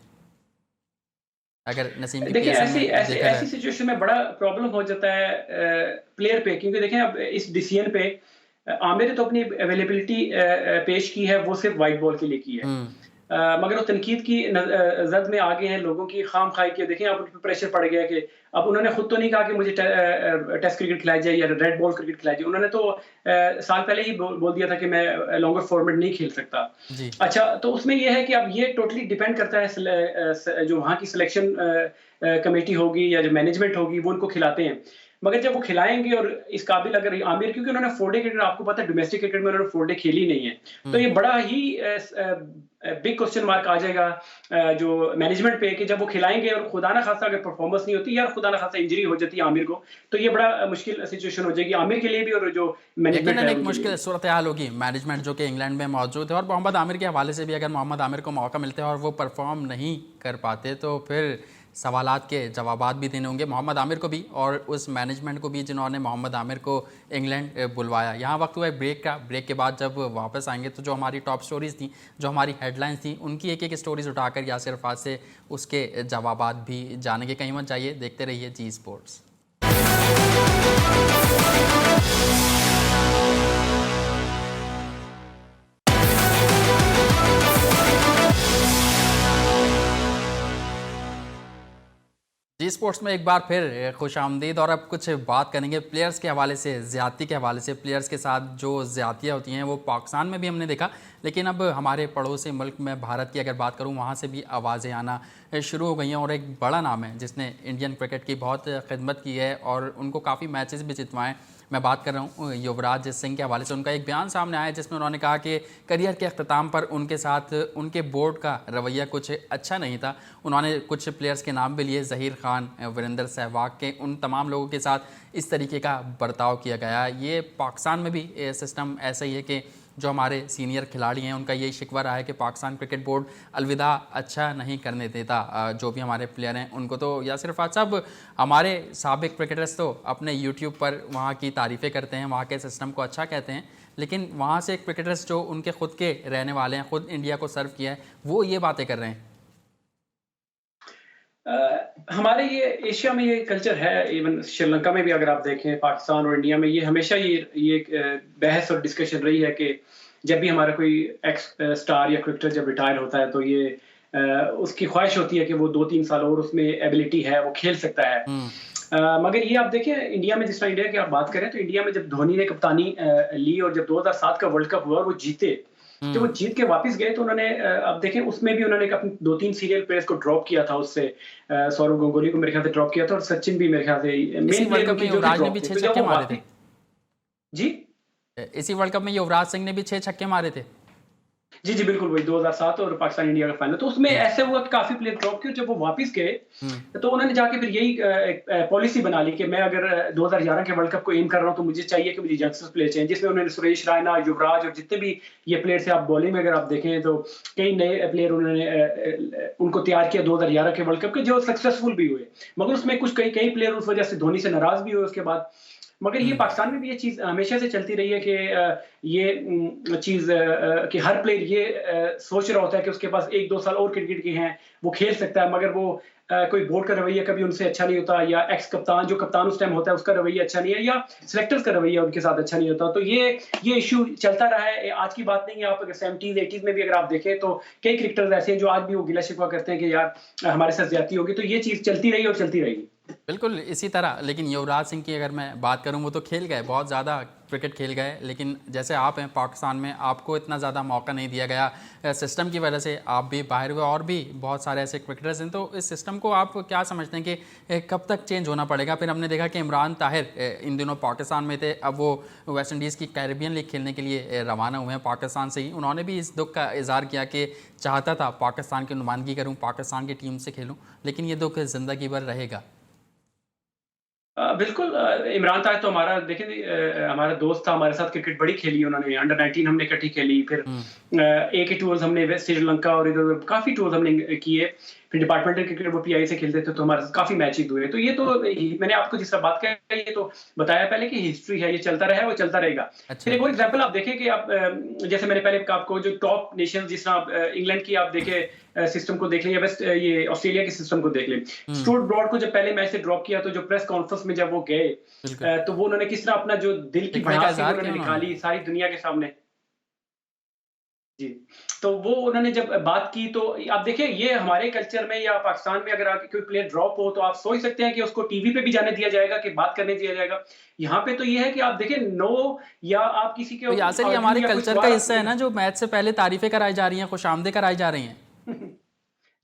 अगर नसीम की
देखिए,
पेसिंग
ऐसी
में
ऐसी
देखा
ऐसी
जाए।
सिचुएशन में बड़ा प्रॉब्लम हो जाता है प्लेयर पे, क्योंकि देखें अब इस डिसीजन पे आमिर ने तो अपनी अवेलेबिलिटी पेश की है, वो सिर्फ वाइट बॉल के लिए की है।
हुँ,
मगर वो तनकीद की जद में आ गए हैं लोगों की खाम खाई के। देखें अब उन पे प्रेशर पड़ गया कि अब उन्होंने खुद तो नहीं कहा कि मुझे टेस्ट क्रिकेट खिलाई जाए या रेड बॉल क्रिकेट खिलाई जाए, उन्होंने तो साल पहले ही बोल दिया था कि मैं लॉन्गर फॉर्मेट नहीं खेल सकता।
जी।
अच्छा, तो उसमें ये है कि अब ये टोटली डिपेंड करता है जो वहाँ की सिलेक्शन कमेटी होगी या जो मैनेजमेंट होगी, वो उनको खिलाते हैं। मगर जब वो खिलाएंगे और इस काबिल अगर आमिर, क्योंकि उन्होंने 4 डे क्रिकेट, आपको पता है डोमेस्टिक क्रिकेट में उन्होंने 4 डे खेली नहीं है, तो
हुँ।
ये बड़ा ही बिग क्वेश्चन मार्क आ जाएगा जो मैनेजमेंट पे, कि जब वो खिलाएंगे और खुदा ना खासा अगर परफॉर्मेंस नहीं होती या खुदा ना खासा इंजरी हो जाती है आमिर को, तो ये बड़ा मुश्किल सिचुएशन हो जाएगी आमिर के लिए भी और जो मैनेजमेंट
यकीनन
है
एक
उनके लिए
मुश्किल
भी।
सूरत हाल होगी मैनेजमेंट जो कि इंग्लैंड में मौजूद है, और मोहम्मद आमिर के हवाले से भी अगर मोहम्मद आमिर को मौका मिलता है और वो परफॉर्म नहीं कर पाते तो फिर सवालात के जवाबात भी देने होंगे मोहम्मद आमिर को भी और उस मैनेजमेंट को भी जिन्होंने मोहम्मद आमिर को इंग्लैंड बुलवाया। यहाँ वक्त हुआ है ब्रेक का। ब्रेक के बाद जब वापस आएंगे तो जो हमारी टॉप स्टोरीज़ थी, जो हमारी हेडलाइंस थी, उनकी एक एक स्टोरीज उठाकर यासिर अरफात से उसके जवाबात भी जानेंगे। कहीं मत जाइए, देखते रहिए जी स्पोर्ट्स। जी स्पोर्ट्स में एक बार फिर खुशामदीद। और अब कुछ बात करेंगे प्लेयर्स के हवाले से, ज़्यादती के हवाले से। प्लेयर्स के साथ जो ज़्यादतियाँ होती हैं वो पाकिस्तान में भी हमने देखा, लेकिन अब हमारे पड़ोसी मुल्क में भारत की अगर बात करूं, वहाँ से भी आवाज़ें आना शुरू हो गई हैं। और एक बड़ा नाम है जिसने इंडियन क्रिकेट की बहुत खिदमत की है और उनको काफ़ी मैचेस भी जितवाएँ, मैं बात कर रहा हूँ युवराज सिंह के हवाले से। उनका एक बयान सामने आया जिसमें उन्होंने कहा कि करियर के अख्ताम पर उनके साथ उनके बोर्ड का रवैया कुछ अच्छा नहीं था। उन्होंने कुछ प्लेयर्स के नाम भी लिए, ज़हीर खान, वीरेंद्र सहवाग के, उन तमाम लोगों के साथ इस तरीके का बर्ताव किया गया। ये पाकिस्तान में भी सिस्टम ऐसा ही है कि जो हमारे सीनियर खिलाड़ी हैं उनका यही शिकवा रहा है कि पाकिस्तान क्रिकेट बोर्ड अलविदा अच्छा नहीं करने देता जो भी हमारे प्लेयर हैं उनको। तो यासिर अरफात साहब, हमारे साबिक क्रिकेटर्स तो अपने यूट्यूब पर वहाँ की तारीफ़ें करते हैं, वहाँ के सिस्टम को अच्छा कहते हैं, लेकिन वहाँ से क्रिकेटर्स जो उनके खुद के रहने वाले हैं, खुद इंडिया को सर्व किया है, वो ये बातें कर रहे हैं।
हमारे ये एशिया में ये कल्चर है, इवन श्रीलंका में भी अगर आप देखें, पाकिस्तान और इंडिया में ये हमेशा ये एक बहस और डिस्कशन रही है कि जब भी हमारा कोई एक्स स्टार या क्रिकेटर जब रिटायर होता है तो ये उसकी ख्वाहिश होती है कि वो 2-3 साल और उसमें एबिलिटी है, वो खेल सकता है। मगर ये आप देखें इंडिया में, जिस तरह इंडिया की आप बात करें तो इंडिया में जब धोनी ने कप्तानी ली और जब 2007 का वर्ल्ड कप हुआ और वो जीते, तो वो जीत के वापस गए तो उन्होंने अब देखें उसमें भी उन्होंने अपने 2-3 सीरियल प्लेयर्स को ड्रॉप किया था। उससे सौरव गांगुली को मेरे ख्याल से ड्रॉप किया था और सचिन भी मेरे ख्याल से
मेन वर्ल्ड कप में युवराज ने भी 6 छक्के मारे थे।
जी,
इसी वर्ल्ड कप में युवराज सिंह ने भी 6 छक्के मारे थे।
जी बिल्कुल, वही 2007 और पाकिस्तान इंडिया का फाइनल। तो उसमें ऐसे हुआ कि काफी प्लेयर ड्रॉप किए, जब वो वापस गए तो उन्होंने जाके फिर यही एक पॉलिसी बना ली कि मैं अगर 2011 के वर्ल्ड कप को एम कर रहा हूं तो मुझे चाहिए कि मुझे यंगस्टर्स प्लेयर चाहिए, जिसमें उन्होंने सुरेश रैना, युवराज और जितने भी ये प्लेयर थे, आप बॉलिंग में अगर आप देखें तो कई नए प्लेयर उन्होंने उनको तैयार किया 2011 के वर्ल्ड कप के, जो सक्सेसफुल भी हुए। मगर उसमें कुछ कई प्लेयर उस वजह से धोनी से नाराज भी हुए उसके बाद। मगर ये पाकिस्तान में भी ये चीज़ हमेशा से चलती रही है कि ये चीज़ कि हर प्लेयर ये सोच रहा होता है कि उसके पास 1-2 साल और क्रिकेट के हैं, वो खेल सकता है, मगर वो कोई बोर्ड का रवैया कभी उनसे अच्छा नहीं होता, या एक्स कप्तान जो कप्तान उस टाइम होता है उसका रवैया अच्छा नहीं है, या सिलेक्टर्स का रवैया उनके साथ अच्छा नहीं होता। तो ये इशू चलता रहा है, आज की बात नहीं है। आप अगर 70s 80s में भी अगर आप देखें तो कई क्रिकेटर्स ऐसे हैं जो आज भी वो गिला शिकवा करते हैं कि यार हमारे साथ ज्यादती होगी। तो ये चीज़ चलती रही और चलती रहेगी।
बिल्कुल इसी तरह। लेकिन युवराज सिंह की अगर मैं बात करूं, वो तो खेल गए, बहुत ज़्यादा क्रिकेट खेल गए, लेकिन जैसे आप हैं पाकिस्तान में, आपको इतना ज़्यादा मौका नहीं दिया गया सिस्टम की वजह से, आप भी बाहर हुए और भी बहुत सारे ऐसे क्रिकेटर्स हैं। तो इस सिस्टम को आप क्या समझते हैं कि कब तक चेंज होना पड़ेगा? फिर हमने देखा कि इमरान ताहिर इन दिनों पाकिस्तान में थे, अब वो वेस्ट इंडीज़ की कैरेबियन लीग खेलने के लिए रवाना हुए हैं पाकिस्तान से ही। उन्होंने भी इस दुख का इजहार किया कि चाहता था पाकिस्तान की नुमाइंदगी करूँ, पाकिस्तान की टीम से खेलूँ, लेकिन ये दुख ज़िंदगी भर रहेगा।
बिल्कुल, इमरान ताहिर तो हमारा देखें हमारा दोस्त था, हमारे साथ क्रिकेट बड़ी खेली उन्होंने, अंडर 19 हमने इकट्ठी खेली, फिर एक ही टूर्स हमने वेस्ट श्रीलंका और इधर काफ़ी टूर्स हमने किए। फिर डिपार्टमेंटल क्रिकेट वो पीआई से खेलते थे तो हमारे साथ काफ़ी मैचेस हुए। तो ये तो मैंने आपको जिस तरह बात कही, ये तो बताया पहले कि हिस्ट्री है, ये चलता रहा है, वो चलता रहेगा। फिर एक और एग्जाम्पल आप देखें कि आप जैसे मैंने पहले आपको जो टॉप नेशन, जिस तरह इंग्लैंड की आप देखें सिस्टम को देख लें, या वेस्ट ये ऑस्ट्रेलिया के सिस्टम को देख लें। स्टुअर्ट ब्रॉड को जब पहले मैच से ड्रॉप किया तो जो प्रेस कॉन्फ्रेंस में जब वो गए तो वो उन्होंने किस तरह अपना जो दिल की भड़ास उन्होंने निकाली सारी दुनिया के सामने। जी, तो वो उन्होंने जब बात की तो आप देखिए, ये हमारे कल्चर में या पाकिस्तान में अगर आके कोई प्लेयर ड्रॉप हो तो आप सोच सकते हैं कि उसको टीवी पे भी जाने दिया जाएगा, कि बात करने दिया जाएगा। यहाँ पे तो ये है कि आप देखें, नो, या आप किसी के
तो यासिर, ये हमारे कल्चर का हिस्सा है ना, जो मैच से पहले तारीफें कराई जा रही हैं, खुशामदें कराई जा रही हैं।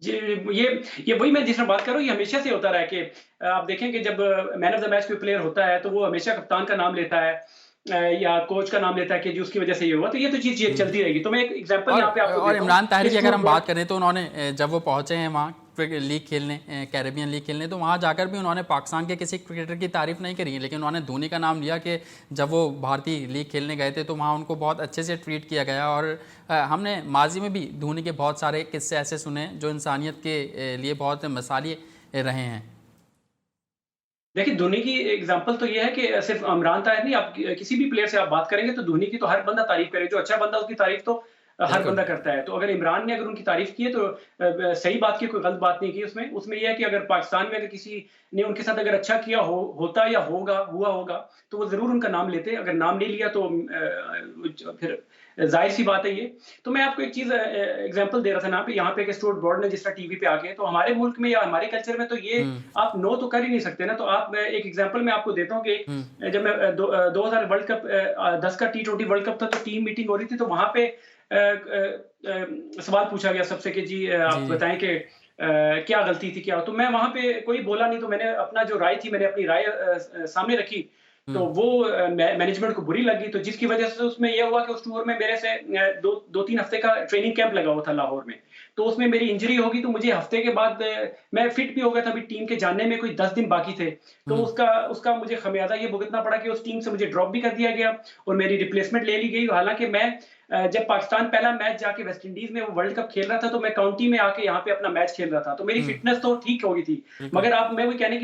जी, ये वही मैं जिस तरह बात कर रहा हूँ, ये हमेशा से होता रहा है कि आप देखें कि जब मैन ऑफ द मैच कोई प्लेयर होता है तो वो हमेशा कप्तान का नाम लेता है या कोच का नाम लेता है कि जो उसकी वजह से ये हुआ। तो ये तो चीज चलती रहेगी। तो मैं एक एग्जांपल यहाँ पे आपको
और इमरान ताहिर की अगर हम बात करें तो उन्होंने जब वो पहुंचे हैं वहाँ लीग खेलने, कैरेबियन लीग खेलने, तो वहाँ जाकर भी उन्होंने पाकिस्तान के किसी क्रिकेटर की तारीफ नहीं करी, लेकिन उन्होंने धोनी का नाम लिया कि जब वो भारतीय लीग खेलने गए थे तो वहाँ उनको बहुत अच्छे से ट्रीट किया गया। और हमने माजी में भी धोनी के बहुत सारे किस्से ऐसे सुने जो इंसानियत के लिए बहुत मिसाली रहे हैं।
देखिए, धोनी की एग्जांपल तो ये है कि सिर्फ इमरान ताहिर नहीं, आप किसी भी प्लेयर से आप बात करेंगे तो धोनी की तो हर बंदा तारीफ करे, जो अच्छा बंदा उसकी तारीफ तो हर बंदा करता है। तो अगर इमरान ने अगर उनकी तारीफ की है तो सही बात की, कोई गलत बात नहीं की उसमें यह है कि अगर पाकिस्तान में अगर किसी ने उनके साथ अगर अच्छा किया होता या हुआ होगा तो वो जरूर उनका नाम लेते। अगर नाम नहीं लिया तो फिर जाहिर सी बात है ये। तो मैं आपको एक चीज एग्जांपल दे रहा था ना पे, यहाँ पे स्टुअर्ट ब्रॉड ने जिस तरह टीवी पे आके, तो हमारे मुल्क में या हमारे कल्चर में तो ये आप नो तो कर ही नहीं सकते ना। तो आप एक एग्जांपल मैं आपको देता हूँ कि जब मैं 2000 वर्ल्ड कप 10 का T20 वर्ल्ड कप था तो टीम मीटिंग हो रही थी, तो वहां पे सवाल पूछा गया सबसे कि जी आप बताएं कि क्या गलती थी क्या। तो मैं वहां पे कोई बोला नहीं, तो मैंने अपना जो राय थी मैंने अपनी राय सामने रखी। तो वो मैनेजमेंट को बुरी लगी, तो जिसकी वजह से उसमें ये हुआ कि उस टूर में मेरे से 2-3 हफ्ते का ट्रेनिंग कैंप लगा हुआ था लाहौर में। तो उसमें मेरी इंजरी होगी, तो मुझे हफ्ते के बाद मैं फिट भी हो गया था, अभी टीम के जानने में कोई 10 दिन बाकी थे। तो उसका मुझे खमियाजा ये भुगतना पड़ा कि उस टीम से मुझे ड्रॉप भी कर दिया गया और मेरी रिप्लेसमेंट ले ली गई। हालाँकि मैं जब पाकिस्तान पहला मैच जाके वेस्ट इंडीज में वो वर्ल्ड कप खेल रहा था, तो मैं काउंटी में आके यहाँ पे अपना मैच खेल रहा था, तो मेरी फिटनेस तो ठीक हो गई थी। मगर आप मैं वो कहने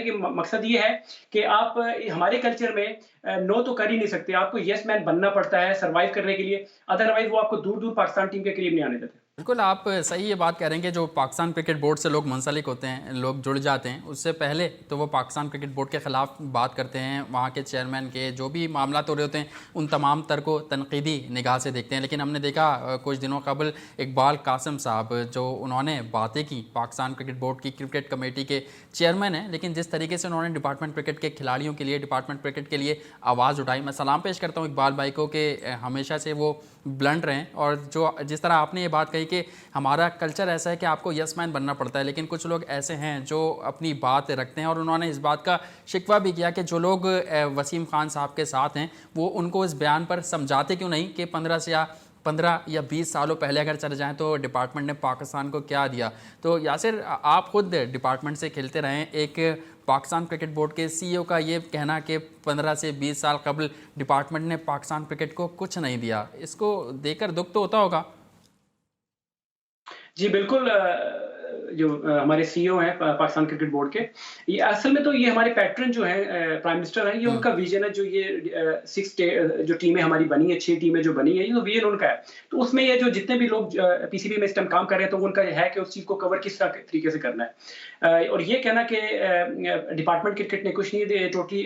की मकसद ये है कि आप हमारे कल्चर में नो तो कर ही नहीं सकते, आपको यस मैन बनना पड़ता है सर्वाइव करने के लिए, अदरवाइज वो आपको दूर दूर पाकिस्तान टीम के करीब नहीं आने देते।
बिल्कुल, आप सही ये बात कह रहे हैं कि जो पाकिस्तान क्रिकेट बोर्ड से लोग मुंसलिक होते हैं, लोग जुड़ जाते हैं, उससे पहले तो वो पाकिस्तान क्रिकेट बोर्ड के ख़िलाफ़ बात करते हैं, वहाँ के चेयरमैन के जो भी मामला हो रहे होते हैं उन तमाम तर को तनकीदी निगाह से देखते हैं। लेकिन हमने देखा कुछ दिनों कबल इकबाल कासिम साहब जो उन्होंने बातें की, पाकिस्तान क्रिकेट बोर्ड की क्रिकेट कमेटी के चेयरमैन हैं, लेकिन जिस तरीके से उन्होंने डिपार्टमेंट क्रिकेट के खिलाड़ियों के लिए, डिपार्टमेंट क्रिकेट के लिए आवाज़ उठाई, मैं सलाम पेश करता हूँ इकबाल भाई को कि हमेशा से वो ब्लंट रहें। और जो जिस तरह आपने ये बात कही कि हमारा कल्चर ऐसा है कि आपको यस मैन बनना पड़ता है, लेकिन कुछ लोग ऐसे हैं जो अपनी बात रखते हैं, और उन्होंने इस बात का शिकवा भी किया कि जो लोग वसीम खान साहब के साथ हैं वो उनको इस बयान पर समझाते क्यों नहीं कि 15 या 20 सालों पहले अगर चले जाएं तो डिपार्टमेंट ने पाकिस्तान को क्या दिया। तो यासिर, आप खुद डिपार्टमेंट से खेलते रहें, एक पाकिस्तान क्रिकेट बोर्ड के सीईओ का ये कहना कि 15 से 20 साल कबल डिपार्टमेंट ने पाकिस्तान क्रिकेट को कुछ नहीं दिया, इसको देखकर दुख तो होता होगा?
जी बिल्कुल, जो हमारे सीईओ हैं पाकिस्तान क्रिकेट बोर्ड के, ये असल में तो ये हमारे पैटर्न जो हैं प्राइम मिनिस्टर हैं, ये उनका विजन है। जो ये 6 जो टीमें हमारी बनी है, 6 टीमें जो बनी है, ये तो विजन उनका है। तो उसमें ये जो जितने भी लोग पीसीबी में इस टाइम काम कर रहे हैं, तो उनका ये है कि उस चीज़ को कवर किस तरीके से करना है। और ये कहना कि डिपार्टमेंट क्रिकेट ने कुछ नहीं दिया, टोटली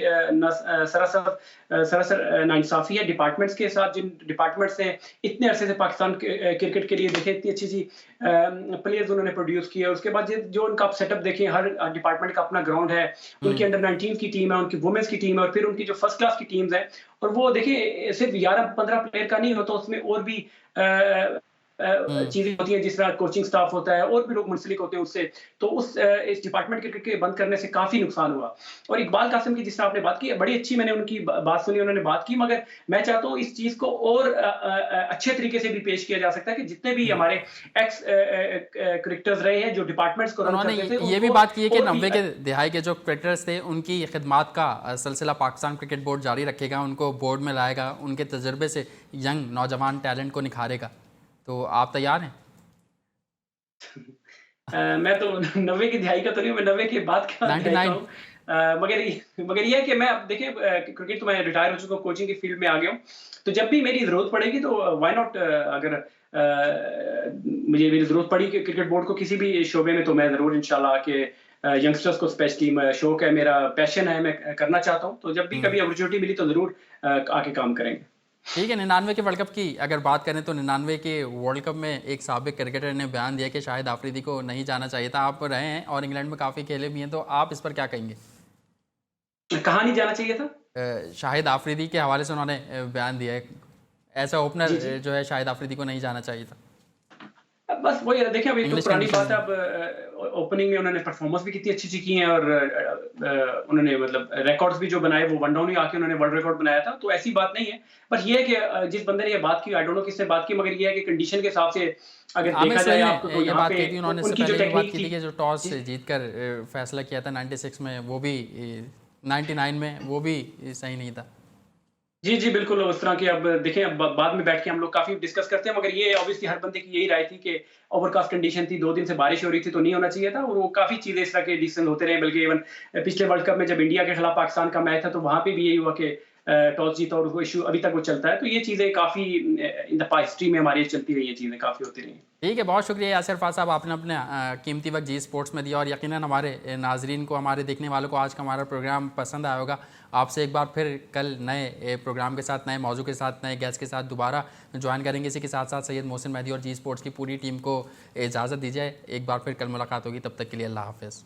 सरासर नाइंसाफ़ी है डिपार्टमेंट्स के साथ। जिन डिपार्टमेंट्स ने इतने अरसे से पाकिस्तान क्रिकेट के लिए देखे, इतनी अच्छी सी प्लेयर्स उन्होंने प्रोड्यूस किया। उसके बाद जो उनका आप सेटअप देखें, हर डिपार्टमेंट का अपना ग्राउंड है, उनकी अंडर 19 की टीम है, उनकी वुमेन्स की टीम है, और फिर उनकी जो फर्स्ट क्लास की टीम्स हैं। और वो देखिए सिर्फ 11-15 प्लेयर का नहीं होता, उसमें और भी चीजें होती हैं, जिस तरह कोचिंग स्टाफ होता है, और भी लोग मुंसलिक होते हैं उससे। तो इस डिपार्टमेंट के बंद करने से काफी नुकसान हुआ। और इकबाल कासिम की जिस तरह आपने बात की, बड़ी अच्छी मैंने उनकी बात सुनी, उन्होंने बात की, मगर मैं चाहता हूँ इस चीज को और अच्छे तरीके से भी पेश किया जा सकता है कि जितने भी हमारे एक्स क्रिकेटर्स रहे हैं जो डिपार्टमेंट्स को रन करते थे,
ये भी बात की है कि 90 के दहाई के जो क्रिकेटर्स थे उनकी खिदमात का सिलसिला पाकिस्तान क्रिकेट बोर्ड जारी रखेगा, उनको बोर्ड में लाएगा, उनके तजर्बे से यंग नौजवान टैलेंट को निखारेगा। तो आप तैयार हैं?
मैं तो 90 की दिहाई का तो नहीं, मैं 90 के बाद का दिहाई का हूँ। मगर ये है कि मैं अब देखिए क्रिकेट तो मैं रिटायर हो चुका हूँ, कोचिंग की फील्ड में आ गया हूँ। तो जब भी मेरी ज़रूरत पड़ेगी तो व्हाई नॉट, अगर मुझे मेरी ज़रूरत पड़ी कि क्रिकेट बोर्ड को किसी भी शोबे में, तो मैं ज़रूर इंशाल्लाह के यंगस्टर्स को स्पेशली शौक है, मेरा पैशन है, मैं करना चाहता हूँ। तो जब भी कभी अपॉर्चुनिटी मिली तो ज़रूर आके काम करेंगे।
ठीक है, 99 के वर्ल्ड कप की अगर बात करें तो 99 के वर्ल्ड कप में एक साबिक क्रिकेटर ने बयान दिया कि शाहिद आफरीदी को नहीं जाना चाहिए था। आप रहे हैं और इंग्लैंड में काफ़ी खेले भी हैं, तो आप इस पर क्या कहेंगे?
कहाँ नहीं जाना चाहिए था?
शाहिद आफरीदी के हवाले से उन्होंने बयान दिया है, ऐसा ओपनर जो है शाहिद आफरीदी को नहीं जाना चाहिए था।
बस वही है, देखिए अब ये तो पुरानी बात है। अब ओपनिंग में उन्होंने परफॉर्मेंस भी कितनी अच्छी की है, और उन्होंने मतलब रिकॉर्ड्स भी जो बनाए, वो वन डाउन ही आके उन्होंने वर्ल्ड रिकॉर्ड बनाया था। तो ऐसी बात नहीं है, बस ये है कि जिस बंदे ने ये बात की, आई डोंट नो किसने बात की, मगर ये है कि कंडीशन के हिसाब से अगर देखा जाए आपको, तो यहाँ पे उनकी जो टेक्निक थी कि
जो टॉस जीतकर फैसला किया था 96 में, वो भी 99 में वो भी सही नहीं था।
जी बिल्कुल, उस तरह की। अब देखें, अब बाद में बैठ के हम लोग काफी डिस्कस करते हैं, मगर ये ऑब्वियसली हर बंदे की यही राय थी कि ओवरकास्ट कंडीशन थी, 2 दिन से बारिश हो रही थी, तो नहीं होना चाहिए था। और वो काफी चीजें इस तरह के डिसीजन होते रहे। बल्कि इवन पिछले वर्ल्ड कप में जब इंडिया के खिलाफ पाकिस्तान का मैच था, तो वहां पे भी यही हुआ कि टॉस जीता, और वो इशू अभी तक वो चलता है। तो ये चीजें काफी इन द हिस्ट्री में हमारी चलती रही, ये चीजें काफी होती रही।
ठीक है, बहुत शुक्रिया यासिर फाज साहब, आपने अपने कीमती वक्त जी स्पोर्ट्स में दिया, और यकीनन हमारे नाजरीन को, हमारे देखने वालों को आज का हमारा प्रोग्राम पसंद आया होगा। आपसे एक बार फिर कल नए प्रोग्राम के साथ, नए मौजू के साथ, नए गेस्ट के साथ दोबारा ज्वाइन करेंगे। इसी के साथ साथ सैयद मोहसिन मेहदी और जी स्पोर्ट्स की पूरी टीम को इजाज़त दीजिए। एक बार फिर कल मुलाकात होगी, तब तक के लिए अल्लाह हाफ़िज़।